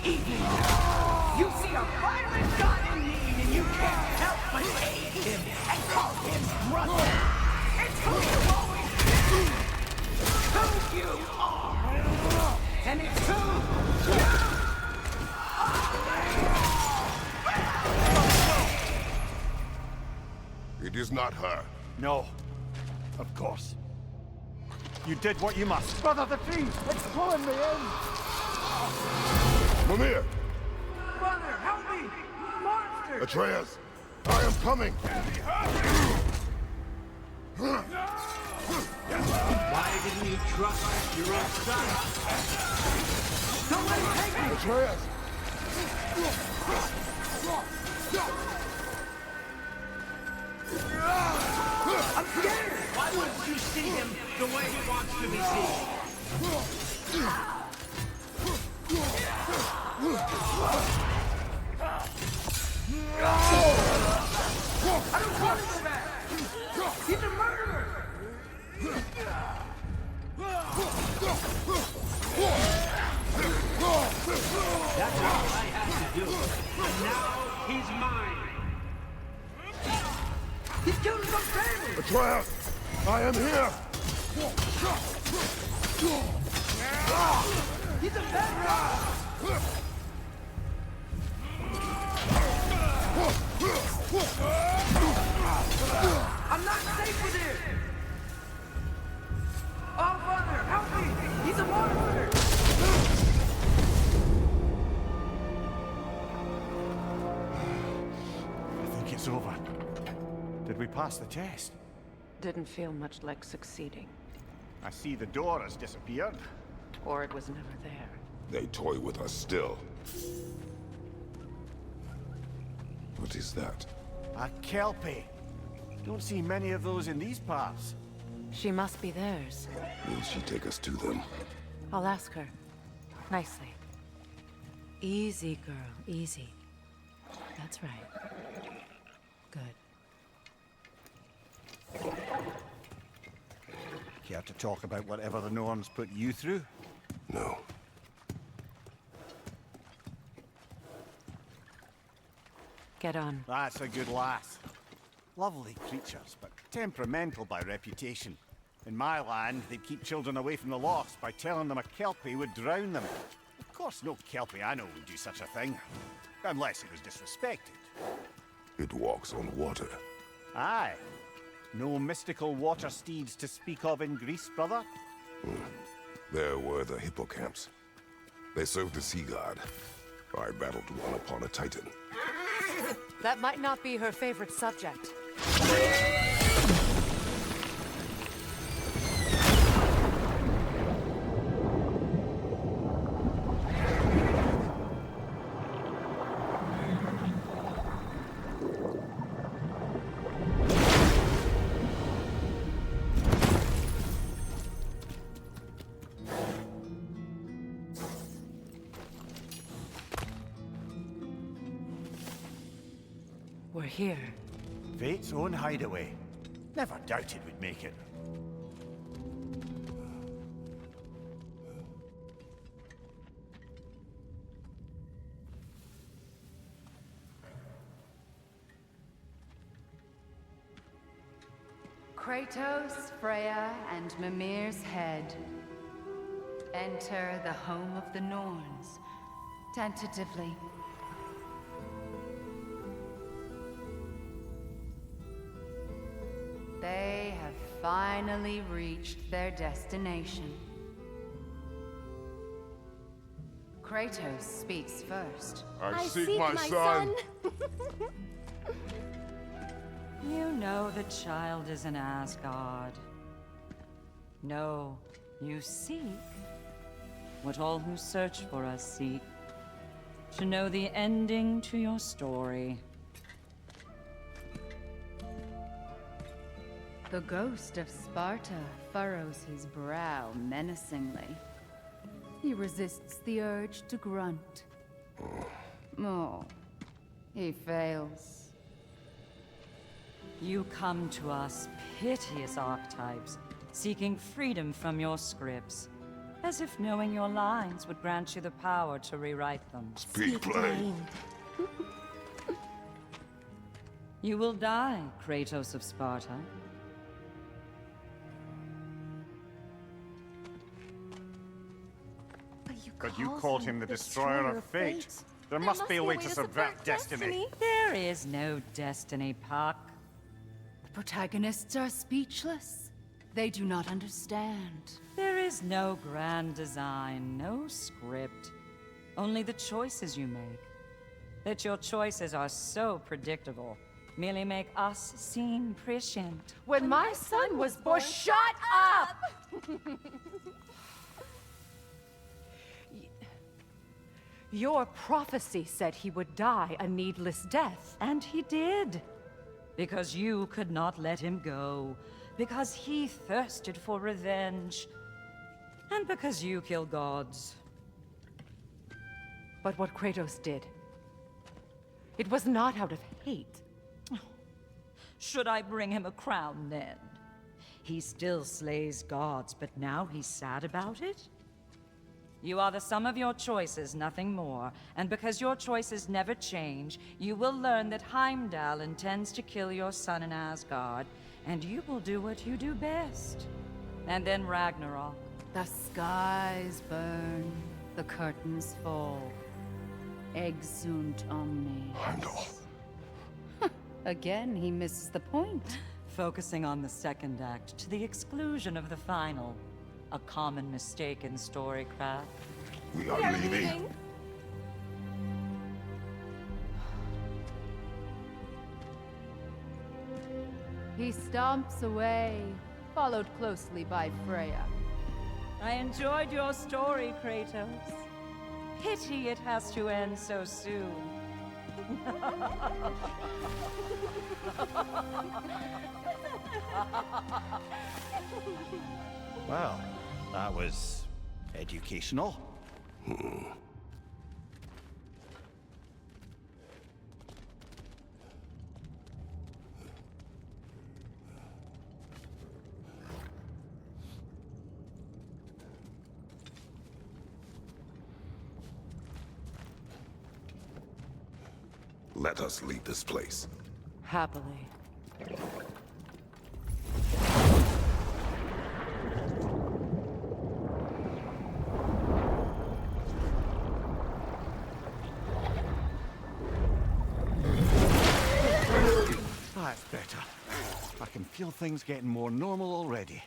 Even now, you see a violent god in need and you can't help but aid him and call him brother! It's who you've always been! Who you are! And it's who you are! It is not her. No. Of course. You did what you must. Brother, the tree! It's pulling me in! Mimir! Brother, help me! Monster! Atreus! I am coming! Why didn't you trust your own son? Somebody take me! Atreus! I'm scared! Why wouldn't you see him the way he wants to be seen? I don't want to go back! He's a murderer! That's all I had to do. And now he's mine. He's killed his own family! Atreus! I am here! He's a bad guy! I'm not safe with him! Oh, Father, help me! He's a monster! I think it's over. Did we pass the test? Didn't feel much like succeeding. I see the door has disappeared. Or it was never there. They toy with us still. What is that? A Kelpie. Don't see many of those in these parts. She must be theirs. Will she take us to them? I'll ask her. Nicely. Easy, girl. Easy. That's right. Good. Care to talk about whatever the Norns put you through? No. Get on. That's a good lass. Lovely creatures, but temperamental by reputation. In my land, they'd keep children away from the lost by telling them a Kelpie would drown them. Of course, no Kelpie I know would do such a thing. Unless it was disrespected. It walks on water. Aye. No mystical water steeds to speak of in Greece, brother? There were the hippocamps. They served the sea god. I battled one upon a titan. That might not be her favorite subject. We're here. Fate's own hideaway. Never doubted we'd make it. Kratos, Freya, and Mimir's head. Enter the home of the Norns. Tentatively. They have finally reached their destination. Kratos speaks first. I seek my son. You know the child is in Asgard. No, you seek what all who search for us seek. To know the ending to your story. The ghost of Sparta furrows his brow menacingly. He resists the urge to grunt. Oh, he fails. You come to us, piteous archetypes, seeking freedom from your scripts, as if knowing your lines would grant you the power to rewrite them. Speak plain. You will die, Kratos of Sparta. But you called him the destroyer of fate. There must be a way to subvert destiny. There is no destiny, Puck. The protagonists are speechless. They do not understand. There is no grand design, no script. Only the choices you make. That your choices are so predictable merely make us seem prescient. When my son was born, shut up! Your prophecy said he would die a needless death. And he did. Because you could not let him go. Because he thirsted for revenge. And because you kill gods. But what Kratos did, it was not out of hate. Should I bring him a crown then? He still slays gods, but now he's sad about it? You are the sum of your choices, nothing more. And because your choices never change, you will learn that Heimdall intends to kill your son in Asgard, and you will do what you do best. And then Ragnarok. The skies burn, the curtains fall. Exunt omnes. Heimdall. Again, he misses the point. Focusing on the second act to the exclusion of the final. A common mistake in storycraft. We are leaving. He stomps away, followed closely by Freya. I enjoyed your story, Kratos. Pity it has to end so soon. Well, that was educational. Let us leave this place. Happily. That's better. can feel things getting more normal already.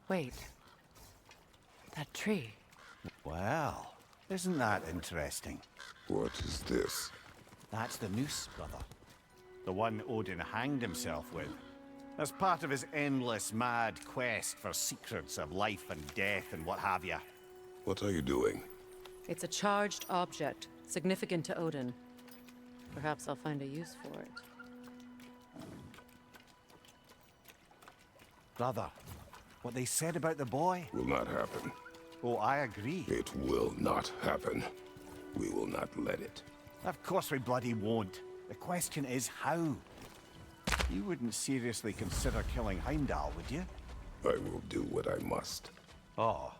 Wait. That tree. Well, isn't that interesting? What is this? That's the noose, brother. The one Odin hanged himself with. As part of his endless, mad quest for secrets of life and death and what have you. What are you doing? It's a charged object, significant to Odin. Perhaps I'll find a use for it. Brother, what they said about the boy? Will not happen. Oh, I agree. It will not happen. We will not let it. Of course we bloody won't. The question is how. You wouldn't seriously consider killing Heimdall, would you? I will do what I must. Oh,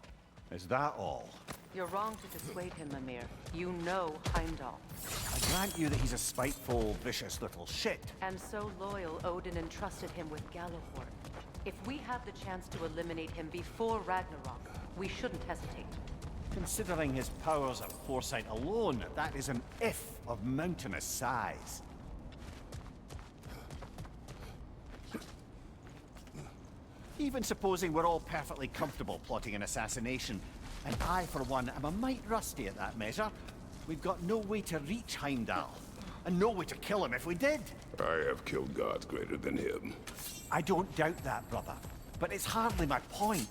is that all? You're wrong to dissuade him, Mimir. You know Heimdall. I grant you that he's a spiteful, vicious little shit. And so loyal, Odin entrusted him with Gjallarhorn. If we have the chance to eliminate him before Ragnarok, we shouldn't hesitate. Considering his powers of foresight alone, that is an if of mountainous size. Even supposing we're all perfectly comfortable plotting an assassination, and I, for one, am a mite rusty at that measure, we've got no way to reach Heimdall, and no way to kill him if we did. I have killed gods greater than him. I don't doubt that, brother, but it's hardly my point.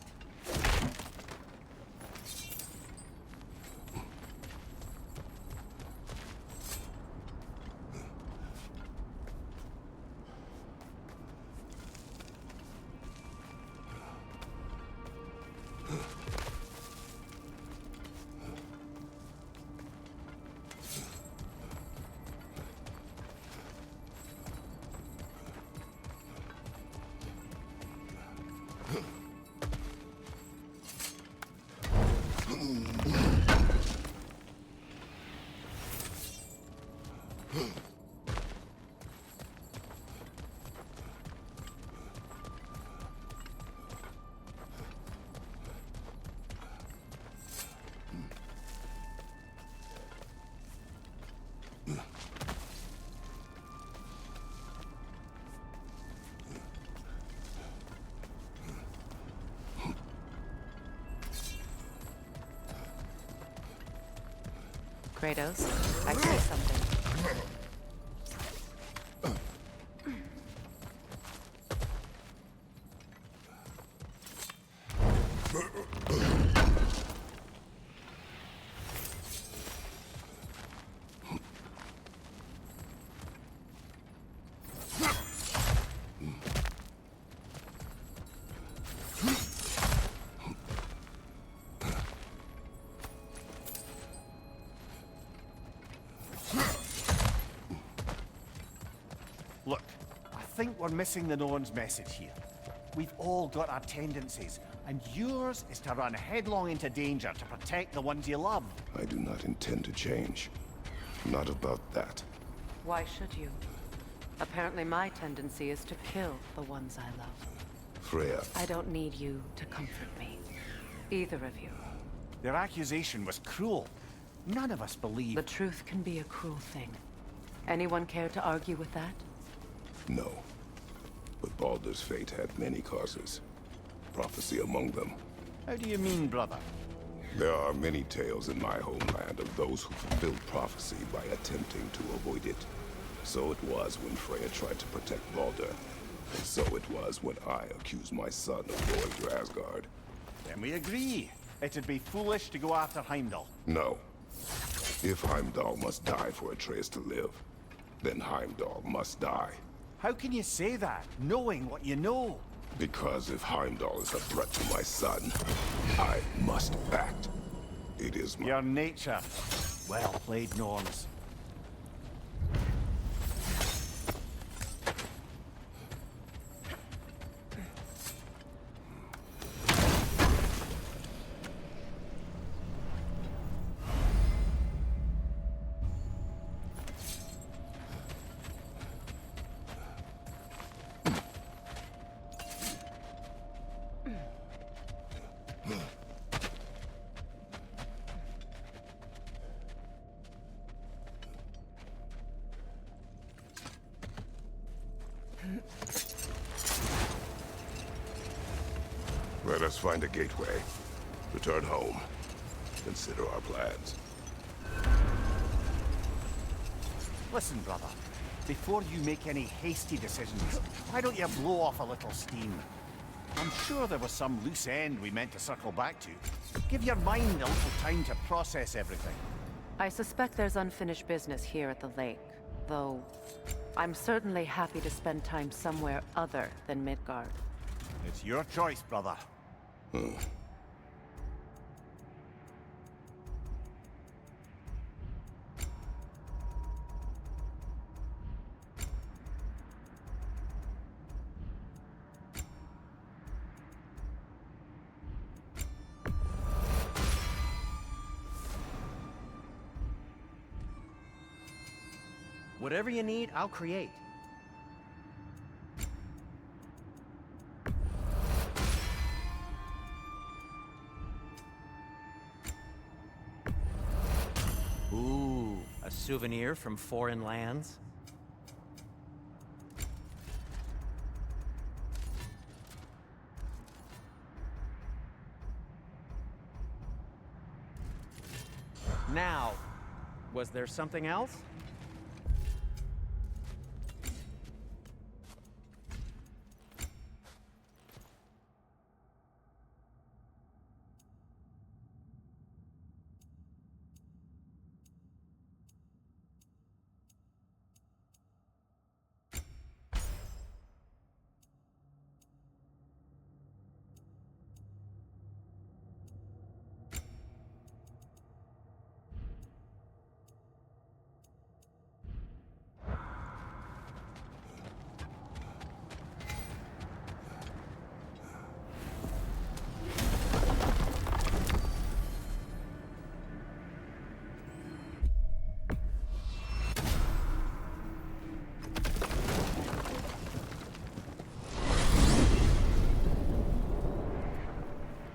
Kratos, I see something. Look, I think we're missing the Norn's message here. We've all got our tendencies, and yours is to run headlong into danger to protect the ones you love. I do not intend to change. Not about that. Why should you? Apparently my tendency is to kill the ones I love. Freya. I don't need you to comfort me. Either of you. Their accusation was cruel. None of us believe... The truth can be a cruel thing. Anyone care to argue with that? No. But Baldur's fate had many causes. Prophecy among them. How do you mean, brother? There are many tales in my homeland of those who fulfilled prophecy by attempting to avoid it. So it was when Freya tried to protect Baldur. And so it was when I accused my son of going to Asgard. Then we agree. It'd be foolish to go after Heimdall. No. If Heimdall must die for Atreus to live, then Heimdall must die. How can you say that, knowing what you know? Because if Heimdall is a threat to my son, I must act. It is my... Your nature. Well played, Norns. Let us find a gateway. Return home. Consider our plans. Listen, brother. Before you make any hasty decisions, why don't you blow off a little steam? I'm sure there was some loose end we meant to circle back to. Give your mind a little time to process everything. I suspect there's unfinished business here at the lake, though I'm certainly happy to spend time somewhere other than Midgard. It's your choice, brother. Whatever you need, I'll create. Ooh, a souvenir from foreign lands? Now, was there something else?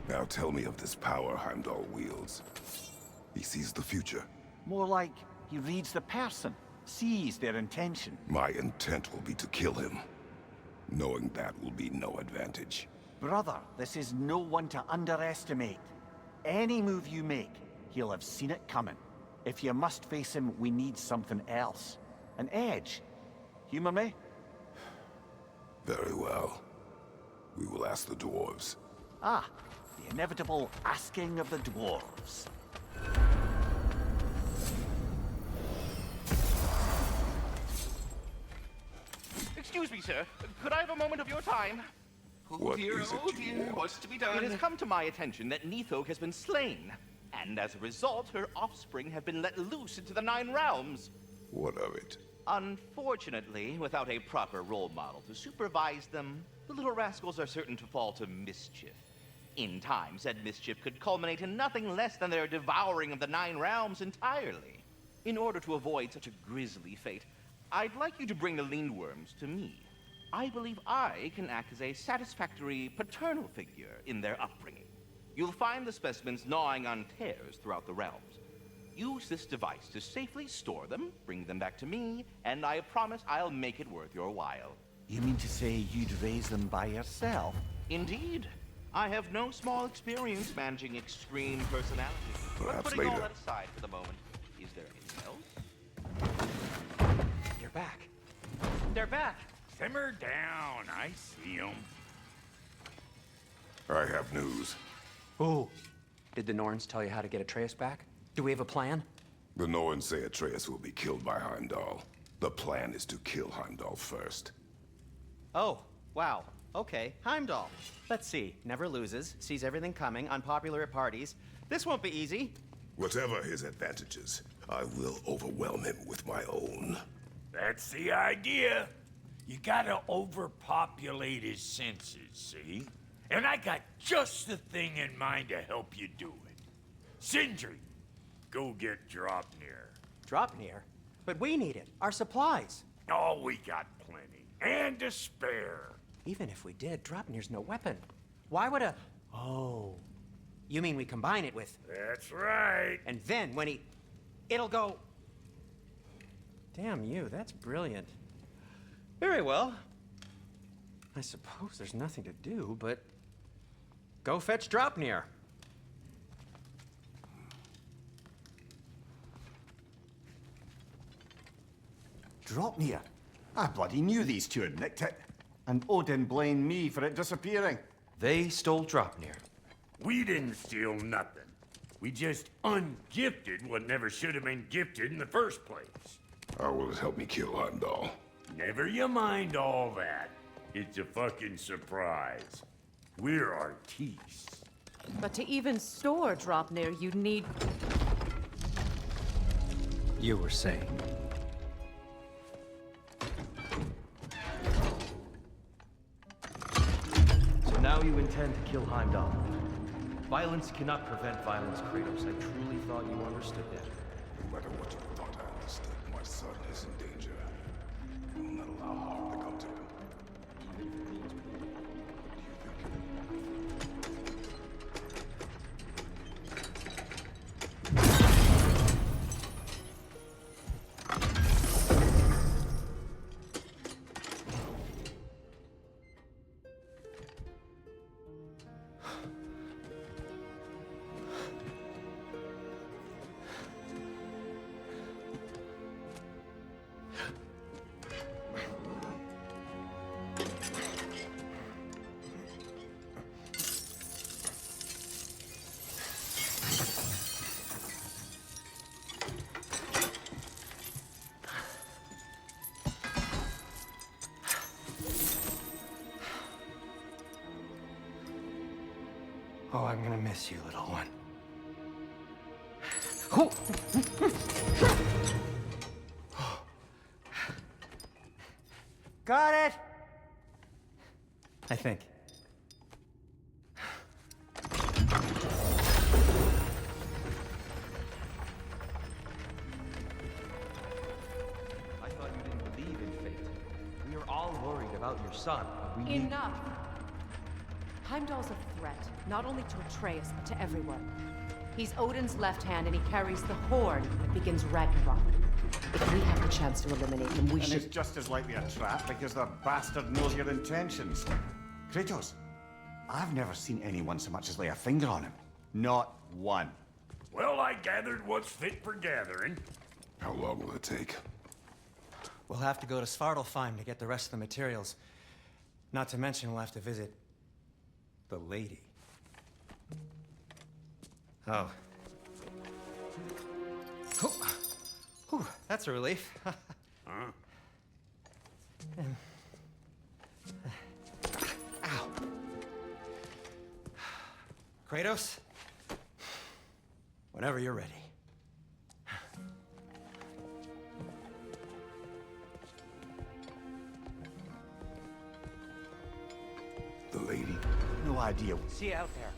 Now tell me of this power Heimdall wields. He sees the future. More like he reads the person, sees their intention. My intent will be to kill him. Knowing that will be no advantage. Brother, this is no one to underestimate. Any move you make, he'll have seen it coming. If you must face him, we need something else. An edge. Humor me? Very well. We will ask the dwarves. Ah, the inevitable asking of the dwarves. Excuse me, sir. Could I have a moment of your time? What is it you want? What's to be done? It has come to my attention that Nithog has been slain, and as a result, her offspring have been let loose into the Nine Realms. What of it? Unfortunately, without a proper role model to supervise them, the little rascals are certain to fall to mischief. In time, said mischief could culminate in nothing less than their devouring of the Nine Realms entirely. In order to avoid such a grisly fate, I'd like you to bring the Lindworms to me. I believe I can act as a satisfactory paternal figure in their upbringing. You'll find the specimens gnawing on tears throughout the realms. Use this device to safely store them, bring them back to me, and I promise I'll make it worth your while. You mean to say you'd raise them by yourself? Indeed. I have no small experience managing extreme personality. Perhaps But putting all later. that aside for the moment, is there anything else? They're back. They're back! Simmer down. I see them. I have news. Oh. Did the Norns tell you how to get Atreus back? Do we have a plan? The Norns say Atreus will be killed by Heimdall. The plan is to kill Heimdall first. Oh, wow. Okay, Heimdall. Let's see. Never loses, sees everything coming, unpopular at parties. This won't be easy. Whatever his advantages, I will overwhelm him with my own. That's the idea. You gotta overpopulate his senses, see? And I got just the thing in mind to help you do it. Sindri, go get Draupnir. Draupnir? But we need it. Our supplies. Oh, we got plenty. And to spare. Even if we did, Draupnir's no weapon. Why would a... Oh. You mean we combine it with... That's right. And then when he... It'll go... Damn you, that's brilliant. Very well. I suppose there's nothing to do but go fetch Draupnir. Draupnir? I bloody knew these two had nicked it. And Odin blamed me for it disappearing. They stole Draupnir. We didn't steal nothing. We just ungifted what never should have been gifted in the first place. How will it help me kill Heimdall? Never you mind all that. It's a fucking surprise. We're artistes. But to even store Draupnir, you'd need... You were saying? So now you intend to kill Heimdall. Violence cannot prevent violence, Kratos. I truly thought you understood that. No matter what you thought I understood, my son is in danger. We will not allow harm to come to him. Oh, I'm gonna miss you, little one. Got it! I think. I thought you didn't believe in fate. We are all worried about your son. But we need... Enough! Heimdall's a threat, not only to Atreus, but to everyone. He's Odin's left hand, and he carries the horn that begins Ragnarok. If we have the chance to eliminate him, we And should... it's just as likely a trap because the bastard knows your intentions. Kratos, I've never seen anyone so much as lay a finger on him. Not one. Well, I gathered what's fit for gathering. How long will it take? We'll have to go to Svartalfheim to get the rest of the materials. Not to mention we'll have to visit the lady. Oh. Whew, that's a relief. Huh? Ow. Kratos? Whenever you're ready. The lady? No idea. See you out there.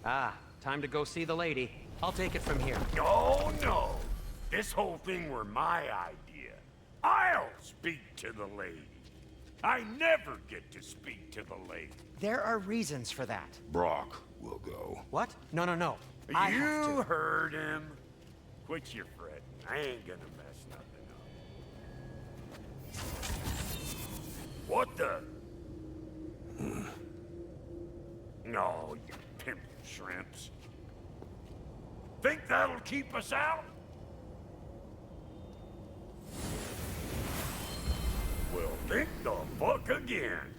Ah, time to go see the lady. I'll take it from here. Oh, no. This whole thing were my idea. I'll speak to the lady. I never get to speak to the lady. There are reasons for that. Brock will go. What? No, no, no. I have You to. heard him. Quit your fretting. I ain't gonna mess nothing up. What the? No, you pimp shrimps. Think that'll keep us out? Well, think the fuck again.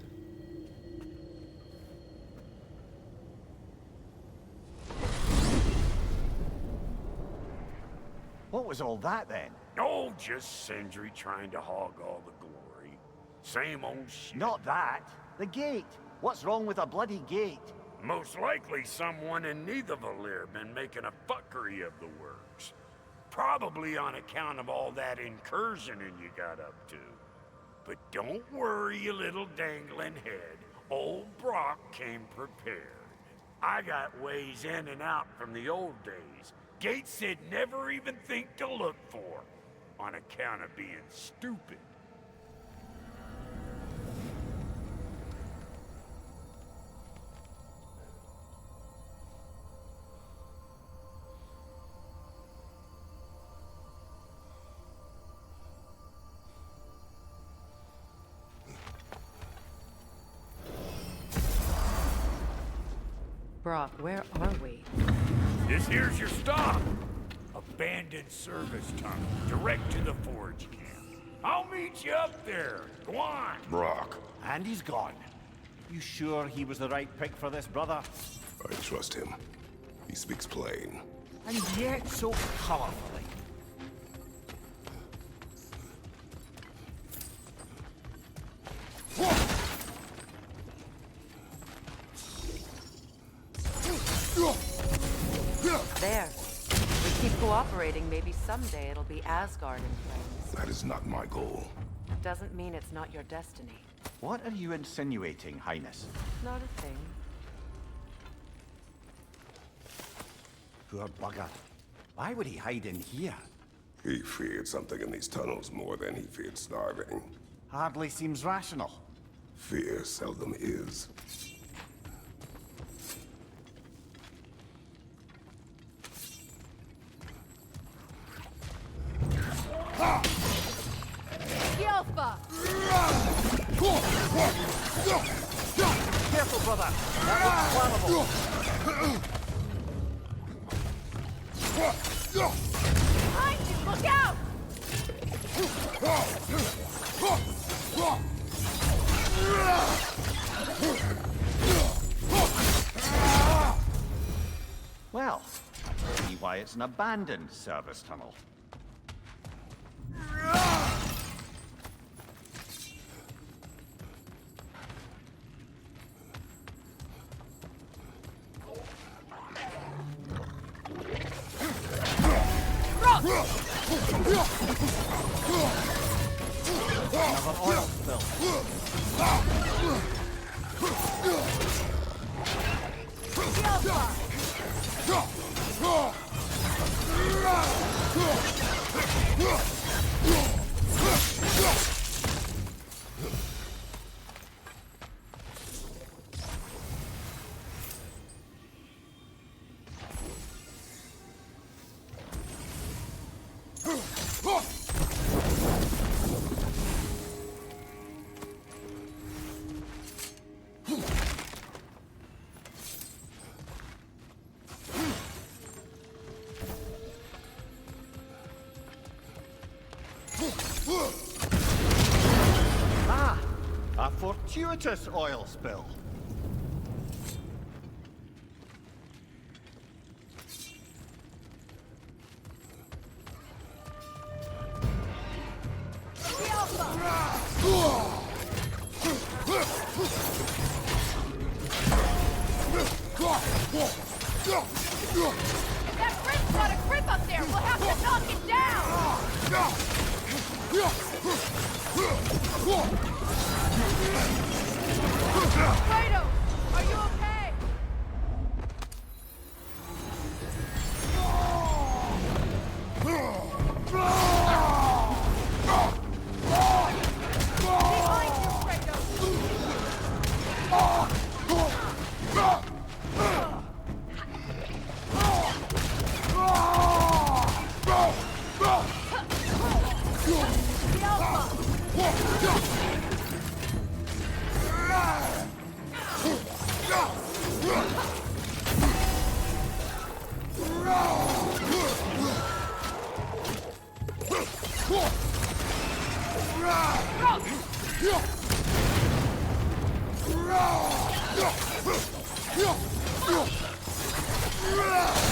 What was all that then? Oh, just Sindri trying to hog all the glory. Same old shit. Not that. The gate. What's wrong with a bloody gate? Most likely someone in Nidavellir been making a fuckery of the works. Probably on account of all that incursioning you got up to. But don't worry, you little dangling head. Old Brock came prepared. I got ways in and out from the old days. Gates they'd never even think to look for, on account of being stupid. Brock, where are we? This here's your stop. Abandoned service tunnel, direct to the forge camp. I'll meet you up there. Go on. Brock, And he's gone. You sure he was the right pick for this, brother? I trust him. He speaks plain. And yet so colorfully. There. We keep cooperating, maybe someday it'll be Asgard in flames. That is not my goal. Doesn't mean it's not your destiny. What are you insinuating, Highness? Not a thing. Poor bugger. Why would he hide in here? He feared something in these tunnels more than he feared starving. Hardly seems rational. Fear seldom is. Yelfa! Careful, brother! That looks flammable! Behind you! Look out! Well, see why it's an abandoned service tunnel. Another oil spill. Ah! A fortuitous oil spill. If that bridge's got a grip up there, we'll have to knock it down! Kratos! Are you okay?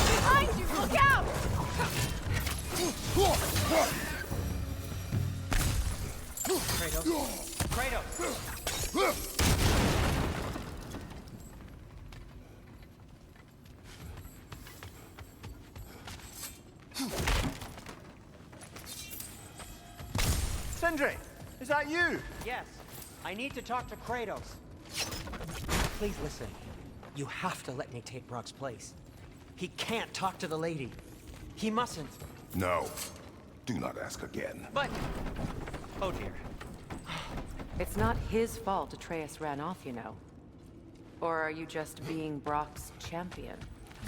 Behind you, Behind you! Look out! Sindri, is that you? Yes. I need to talk to Kratos. Please listen. You have to let me take Brock's place. He can't talk to the lady. He mustn't. No. Do not ask again. But... Oh dear. It's not his fault Atreus ran off, you know. Or are you just being Brock's champion?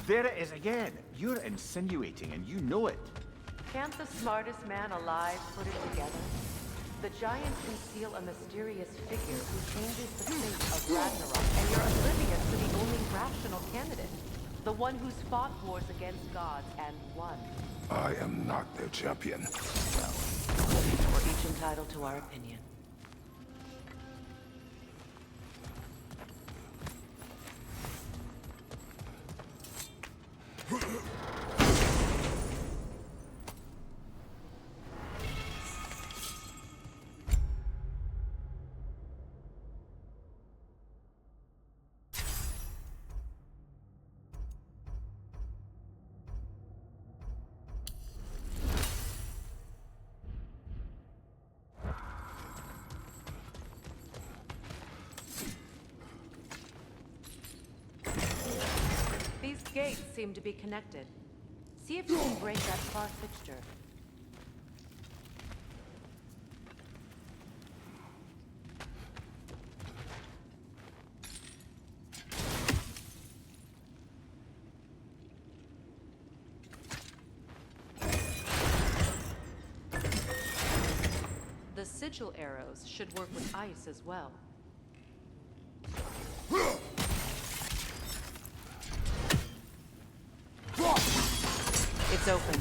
There it is again. You're insinuating and you know it. Can't the smartest man alive put it together? The giants conceal a mysterious figure who changes the fate of Ragnarok, and you're oblivious to the only rational candidate. The one who's fought wars against gods and won. I am not their champion. We're each entitled to our opinion. These gates seem to be connected. See if you can break that far fixture. The sigil arrows should work with ice as well. It's open.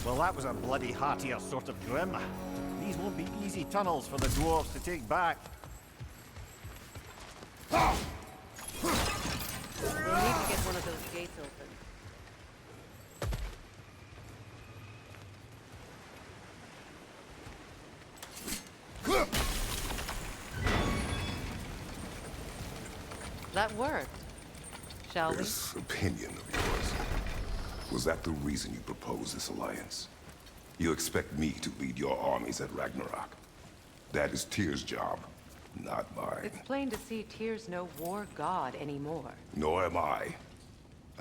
Well, that was a bloody heartier sort of grim. These won't be easy tunnels for the dwarves to take back. They need to get one of those gates open. That worked. Shall we? This opinion of yours, was that the reason you proposed this alliance? You expect me to lead your armies at Ragnarok. That is Tyr's job, not mine. It's plain to see Tyr's no war god anymore. Nor am I.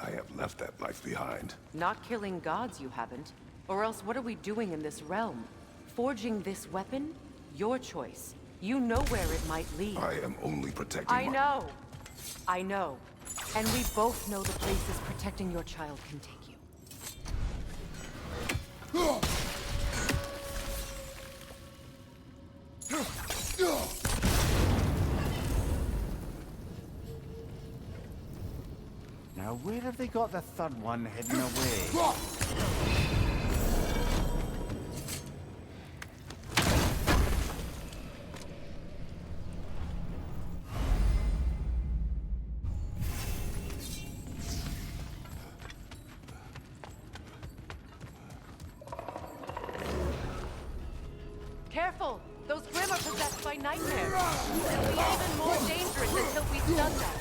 I have left that life behind. Not killing gods, you haven't. Or else what are we doing in this realm? Forging this weapon? Your choice. You know where it might lead. I am only protecting I know. I know. And we both know the places protecting your child can take you. Now, where have they got the third one hidden away? Careful! Those Grimm are possessed by nightmares. They'll be even more dangerous until we've done that.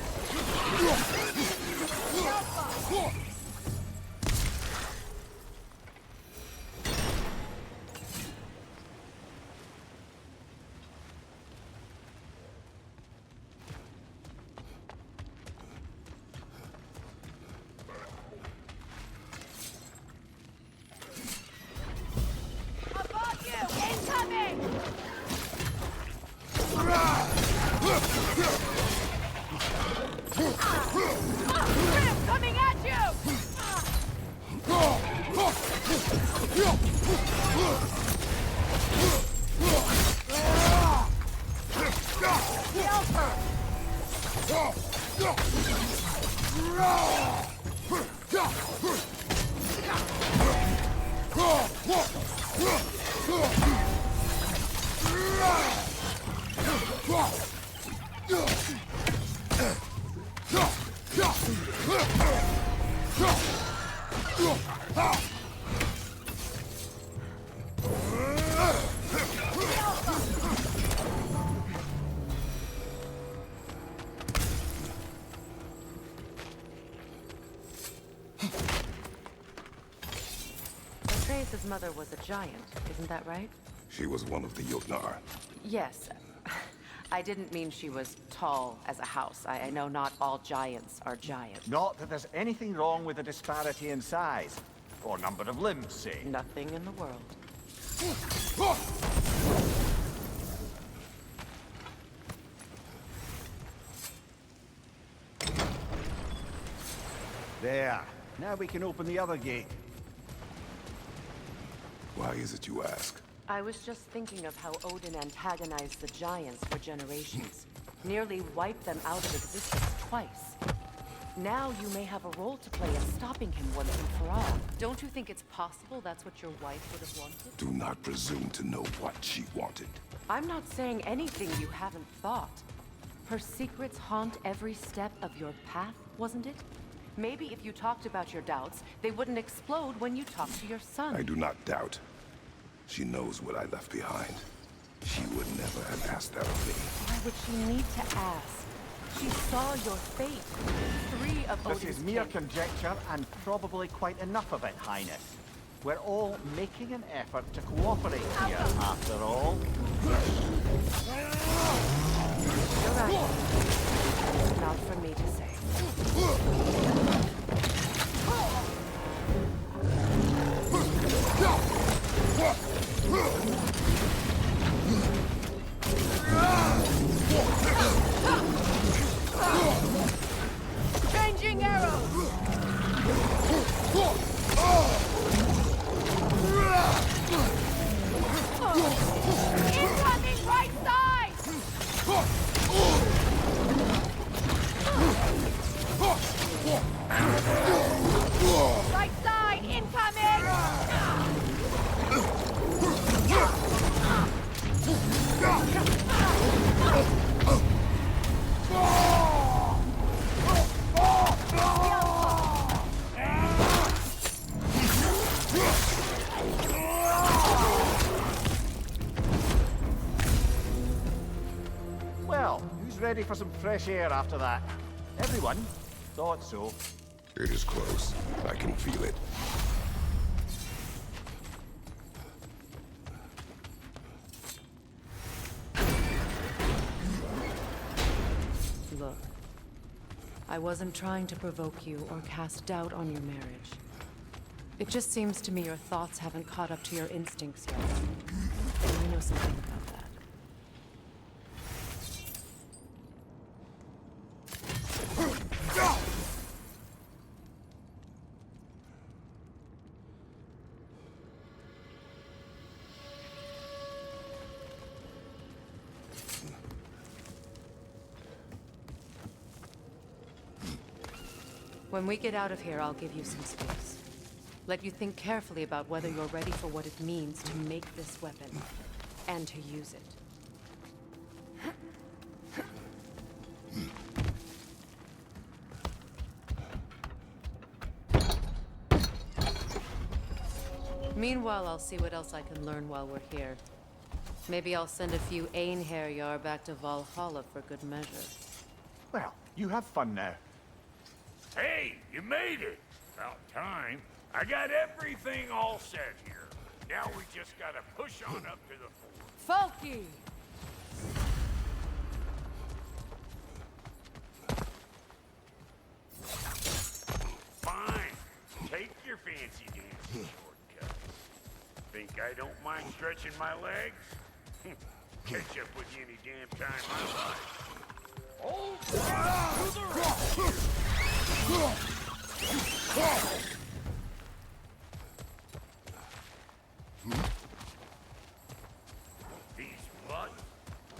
Above you! Incoming! Grimm coming at you! Atreus' mother was a giant, isn't that right? She was one of the Jotnar. Yes. I didn't mean she was tall as a house. I know not all giants are giants. Not that there's anything wrong with the disparity in size. Or number of limbs, say. Nothing in the world. There. Now we can open the other gate. Why is it you ask? I was just thinking of how Odin antagonized the giants for generations. Nearly wiped them out of existence twice. Now you may have a role to play in stopping him once and for all. Don't you think it's possible that's what your wife would have wanted? Do not presume to know what she wanted. I'm not saying anything you haven't thought. Her secrets haunt every step of your path, wasn't it? Maybe if you talked about your doubts, they wouldn't explode when you talked to your son. I do not doubt. She knows what I left behind. She would never have asked that of me. Why would she need to ask? She saw your fate. 3 of Odin's This is mere kin. conjecture, and probably quite enough of it, Highness. We're all making an effort to cooperate here, after all. You're right. Not for me to say. Changing arrows! Incoming right side! Right side, incoming! Well, who's ready for some fresh air after that? Everyone? Thought so. It is close. I can feel it. Look, I wasn't trying to provoke you or cast doubt on your marriage. It just seems to me your thoughts haven't caught up to your instincts yet. And I know something about that. When we get out of here, I'll give you some space. Let you think carefully about whether you're ready for what it means to make this weapon, and to use it. Meanwhile, I'll see what else I can learn while we're here. Maybe I'll send a few Einherjar back to Valhalla for good measure. Well, you have fun now. Hey, you made it! About time. I got everything all set here. Now we just gotta push on up to the fort. Falky! Fine. Take your fancy dancing shortcut. Think I don't mind stretching my legs? Catch up with you any damn time I like. Hold on to the These blood?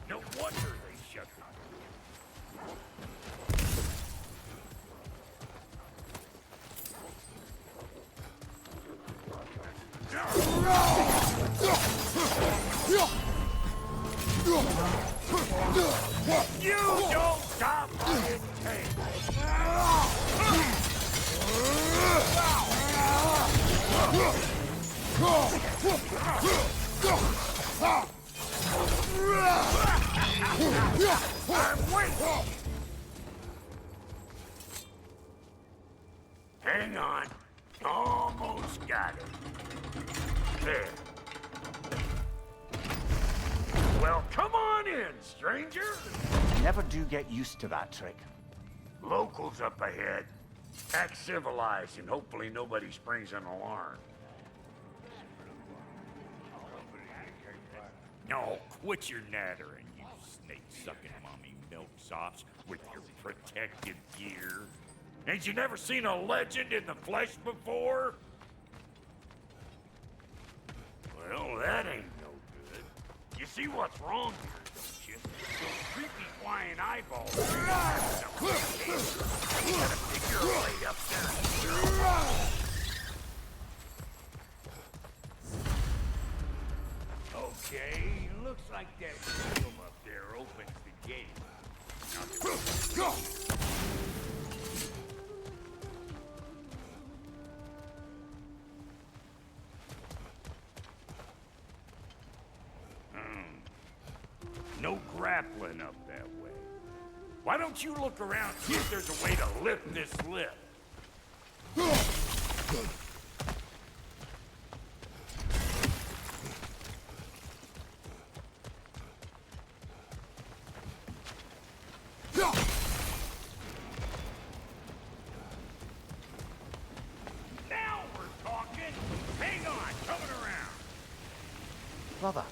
No wonder they shut the You don't stop my I'm waiting! Hang on. Almost almost got it. There. Well, come on in, stranger. Never do get used to that trick. Locals up ahead. Act civilized and hopefully nobody springs an alarm. No, quit your nattering, you snake-sucking mommy milksops with your protective gear. Ain't you never seen a legend in the flesh before? Well, that ain't no good. You see what's wrong here, don't you? Those creepy flying eyeballs. You gotta pick your way up there. Okay, looks like that wheel up there opens the gate. Now, go! No grappling up that way. Why don't you look around and see if there's a way to lift this lift? Now we're talking! Hang on, coming around! Brother,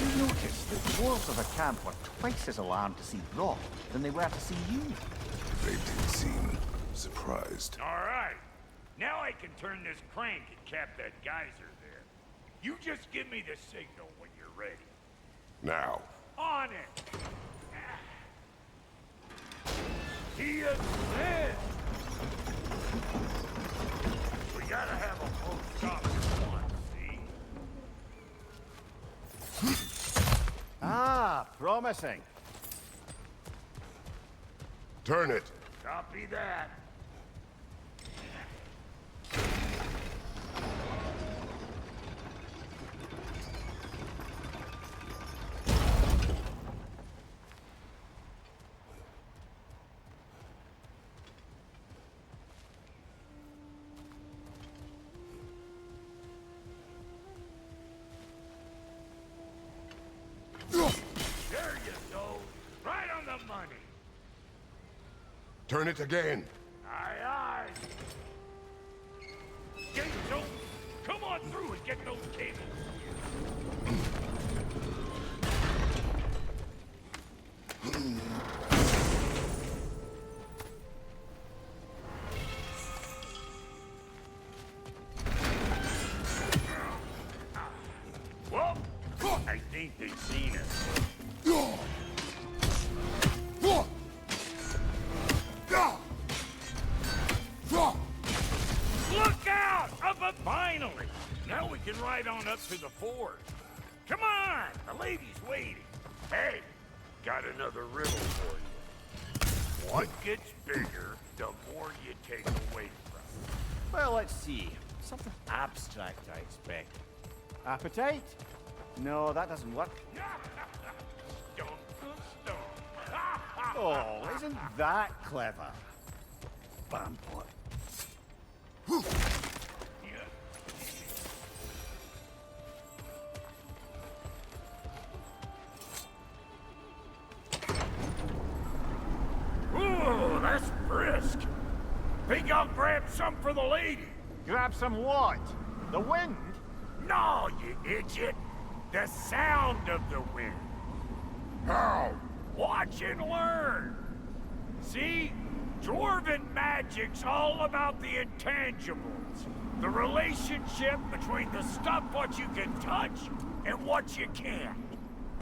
you notice that the dwarves of the camp were twice as alarmed to see Rock than they were to see you? They did seem surprised. All right. Now I can turn this crank and cap that geyser there. You just give me the signal when you're ready. Now. On it! He is dead! We gotta have a close stop at once, see? Ah, promising. Turn it. Copy that. There you go. Right on the money. Turn it again. Aye, aye. Gates open. Come on through and get those cables. Well, I think they've seen us. Look out! Finally! Now we can ride on up to the fort. Come on! The lady's waiting. Hey, got another riddle for you. What gets bigger, the more you take away from. Well, let's see. Something abstract, I expect. Appetite? No, that doesn't work. Oh, isn't that clever? Bampot. Ooh, that's brisk. Think I'll grab some for the lady. Grab some what? The wind? No, you idiot. The sound of the wind. How? Watch and learn. See? Dwarven magic's all about the intangibles. The relationship between the stuff what you can touch and what you can't.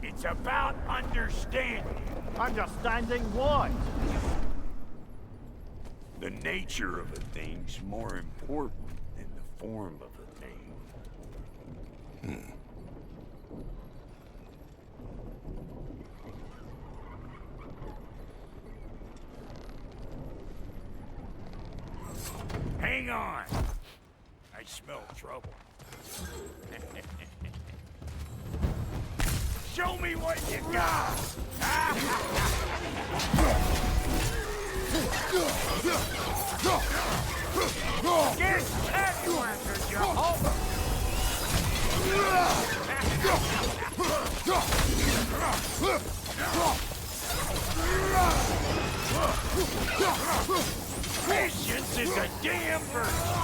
It's about understanding. Understanding what? The nature of a thing's more important than the form of a thing. Hang on. I smell trouble. Show me what you got! Get everyone! Jehovah! Patience is a damn virtue!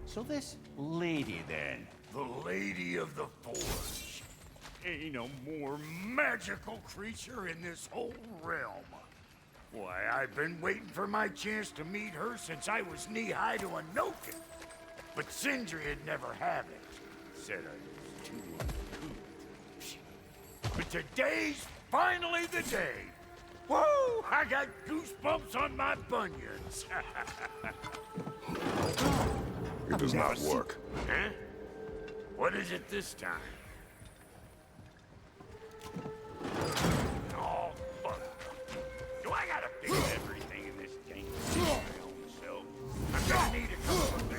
So this lady, then? The Lady of the Forge. Ain't a more magical creature in this whole realm. Why, I've been waiting for my chance to meet her since I was knee-high to a Noken. But Sindri'd never have it. Said I was too uncouth. But today's finally the day. Whoa! I got goosebumps on my bunions. It does not work. Huh? What is it this time? Oh, fuck. Do I gotta fix everything in this game my own self? I'm gonna need a couple of things.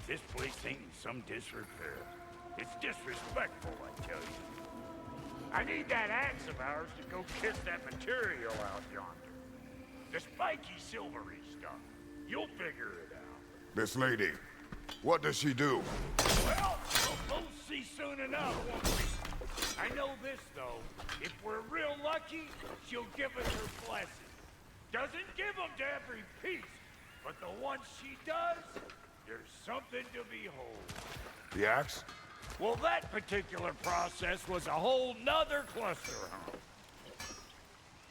This place ain't in some disrepair. It's disrespectful, I tell you. I need that axe of ours to go kiss that material out yonder. The spiky silvery stuff. You'll figure it out. This lady, what does she do? Well, we'll both see soon enough, won't we? I know this, though. If we're real lucky, she'll give us her blessing. Doesn't give them to every piece, but the ones she does, there's something to behold. The axe? Well, that particular process was a whole nother cluster hump.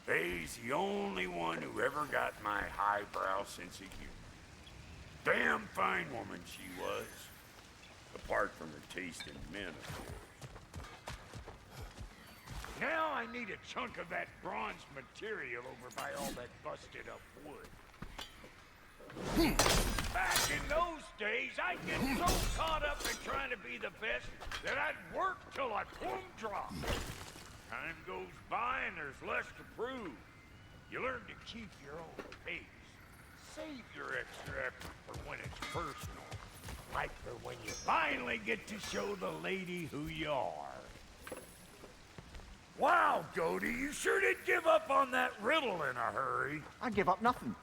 Faye's the only one who ever got my highbrow sense of humor. Damn fine woman she was. Apart from her taste in men, of course. Now I need a chunk of that bronze material over by all that busted up wood. Back in those days, I'd get so caught up in trying to be the best that I'd work till I plumb dropped. Time goes by and there's less to prove. You learn to keep your own pace. Save your extra effort for when it's personal. Like for when you finally get to show the lady who you are. Wow, Goldie, you sure did give up on that riddle in a hurry. I give up nothing.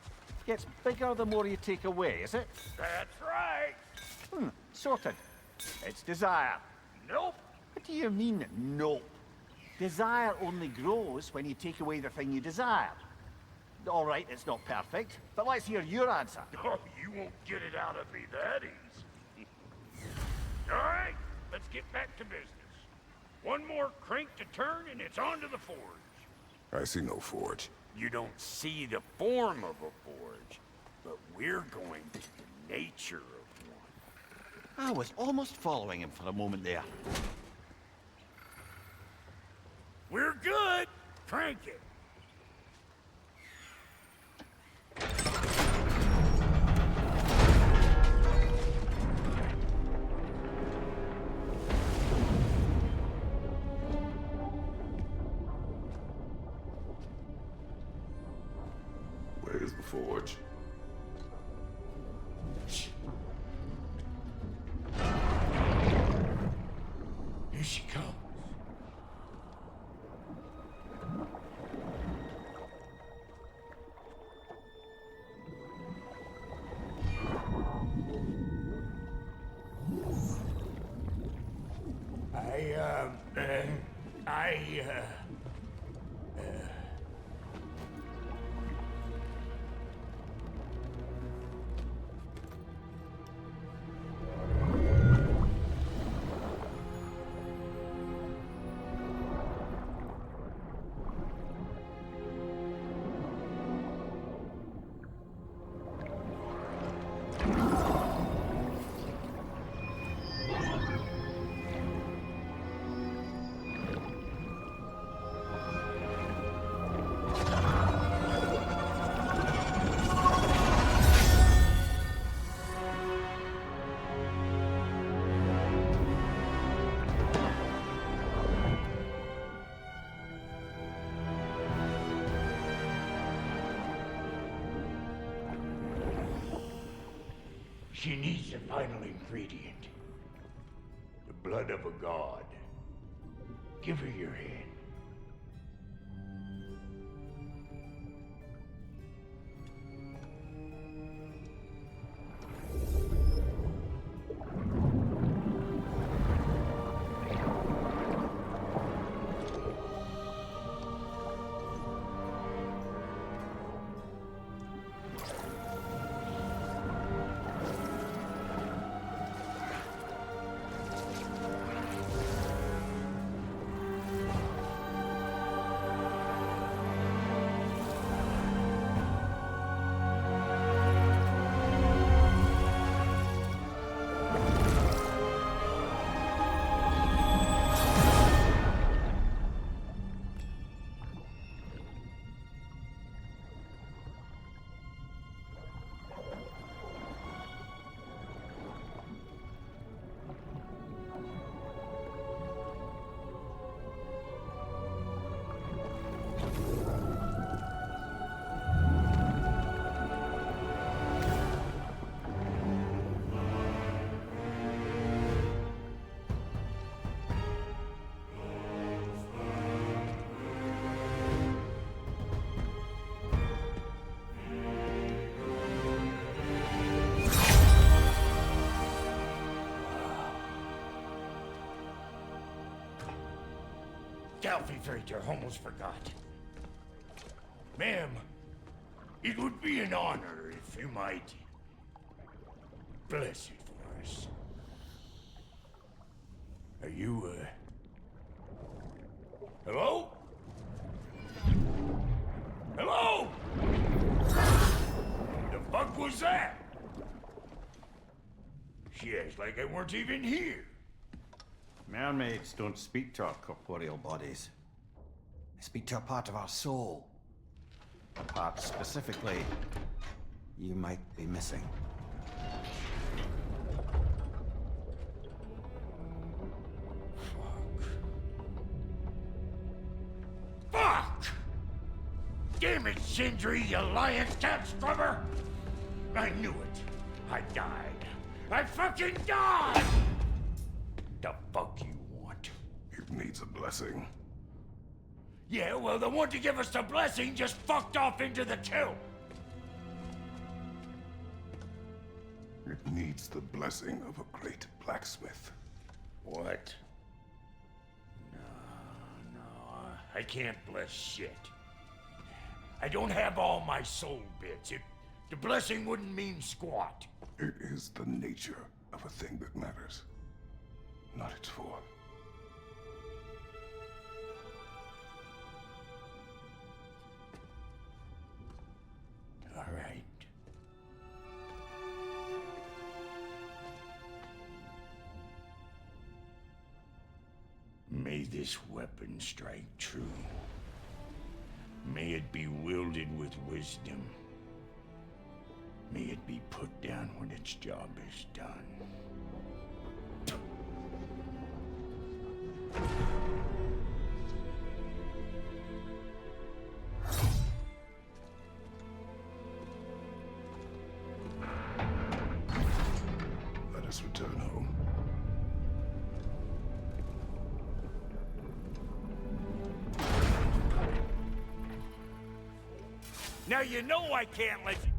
Gets bigger the more you take away, is it? That's right. Sorted. It's desire. Nope. What do you mean, nope? Desire only grows when you take away the thing you desire. All right, it's not perfect, but let's hear your answer. Oh, you won't get it out of me that easy. All right, let's get back to business. One more crank to turn and it's on to the forge. I see no forge. You don't see the form of a forge, but we're going to the nature of one. I was almost following him for a moment there. We're good. Crank it. Where's the forge? Here she comes. She needs the final ingredient. The blood of a god. Give her your hand. Galfifrater almost forgot. Ma'am, it would be an honor if you might bless it for us. Are you, hello? Hello? The fuck was that? She acts like I weren't even here. Mermaids don't speak to our corporeal bodies. They speak to a part of our soul. A part specifically you might be missing. Fuck! Damn it, Sindri, you lying cat scrubber! I knew it. I died. I fucking died! The fuck you want? It needs a blessing. Yeah, well, the one to give us the blessing just fucked off into the kill. It needs the blessing of a great blacksmith. What? No, I can't bless shit. I don't have all my soul bits. The blessing wouldn't mean squat. It is the nature of a thing that matters, not its form. All right. May this weapon strike true. May it be wielded with wisdom. May it be put down when its job is done. Let us return home. Now you know I can't let you...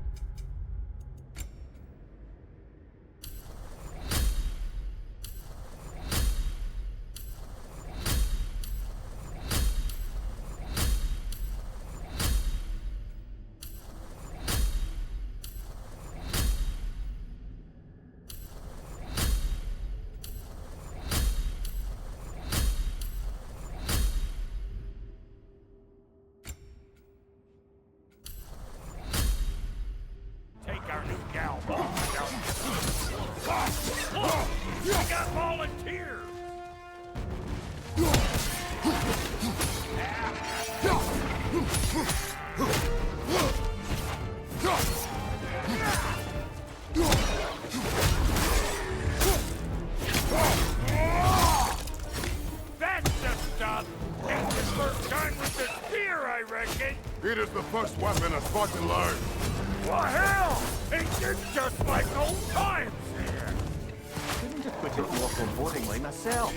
our new gal. I got volunteers! That's the stuff! It's the first time with the spear, I reckon! It is the first weapon a Spartan learned. Well, hell! It's just like old times here! Couldn't have put it more forebodingly myself.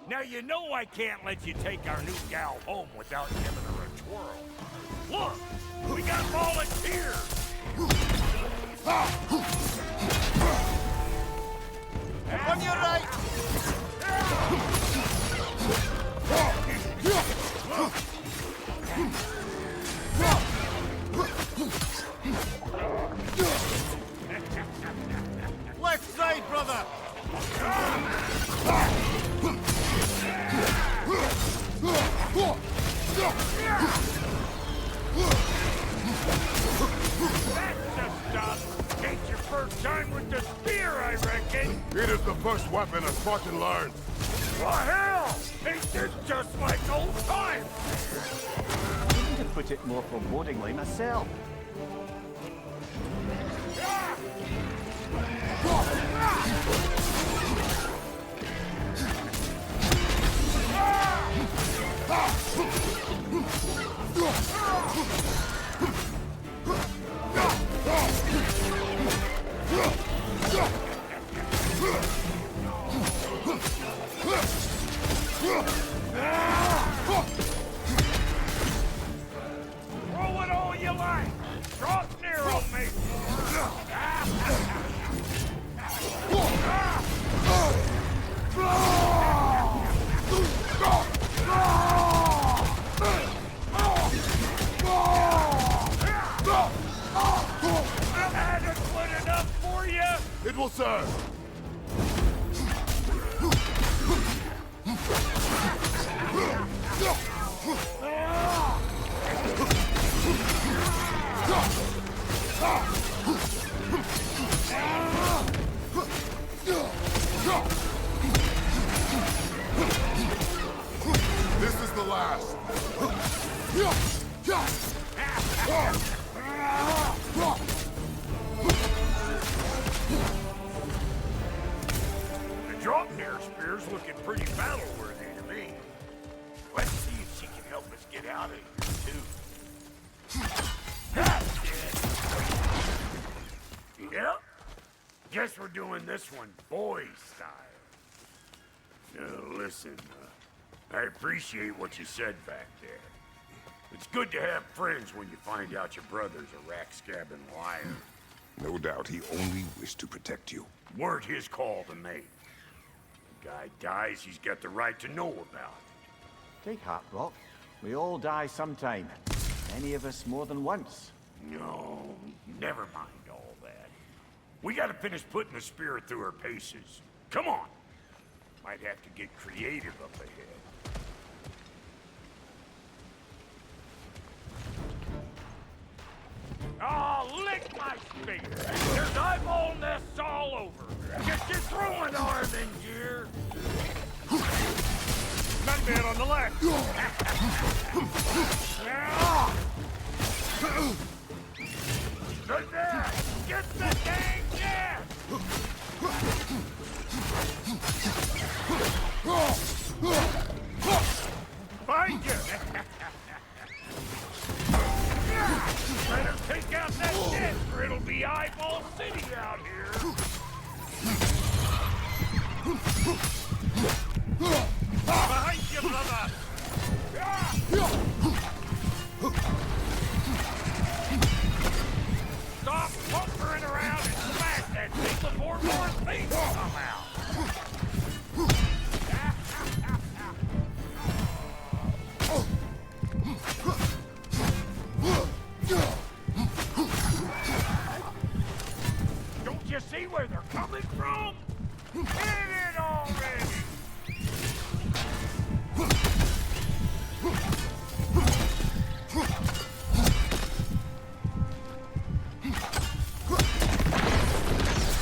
Now you know I can't let you take our new gal home without giving her a twirl. Look, we got volunteers. On your right! Left side, brother! Ain't your first time with the spear, I reckon. It is the first weapon a Spartan learns. Well, hell! Ain't this just like old times? Couldn't have put it more forebodingly myself. Throw it all you like. Drop near on me. Adequate enough for you? It will serve. This is the last. The drop near spear's looking pretty battle-worthy to me. Let's see if she can help us get out of here, too. Yep. Guess we're doing this one boys style. Now, listen, I appreciate what you said back there. It's good to have friends when you find out your brother's a rack-scabbing liar. No doubt he only wished to protect you. Weren't his call to make. The guy dies, he's got the right to know about it. Take heart, Brock. We all die sometime. Any of us more than once. No, never mind all that. We gotta finish putting the spear through her paces. Come on! Might have to get creative up ahead. Oh, lick my spear! There's eyeball nests all over! Get your throwing arm in gear! Gunman on the left! Good there! Get the dang gas! Find you! Better take out that shit, or it'll be Eyeball City out here! Behind you, brother! Stop pumpering around and smash that thing before more things come out! Don't you see where they're coming from? Hit it already!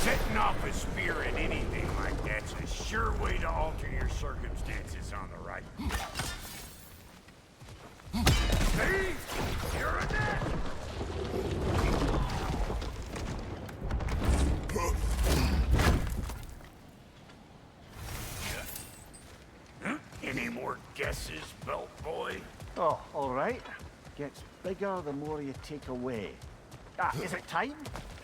Setting off a spear at anything like that's a sure way to alter your circumstances on the right. See? You're a net! Any more guesses, belt boy? Oh, all right. Gets bigger the more you take away. Is it time?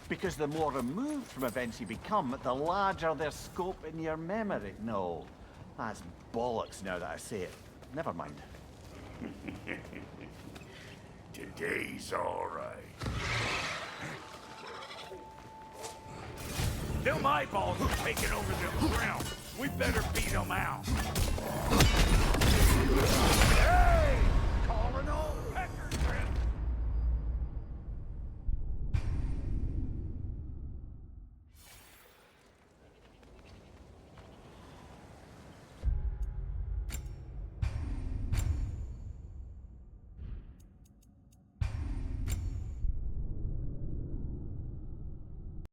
Because the more removed from events you become, the larger their scope in your memory. No, that's bollocks now that I say it. Never mind. Today's all right. Them eyeballs are taking over them realms. We better beat them out. Yeah!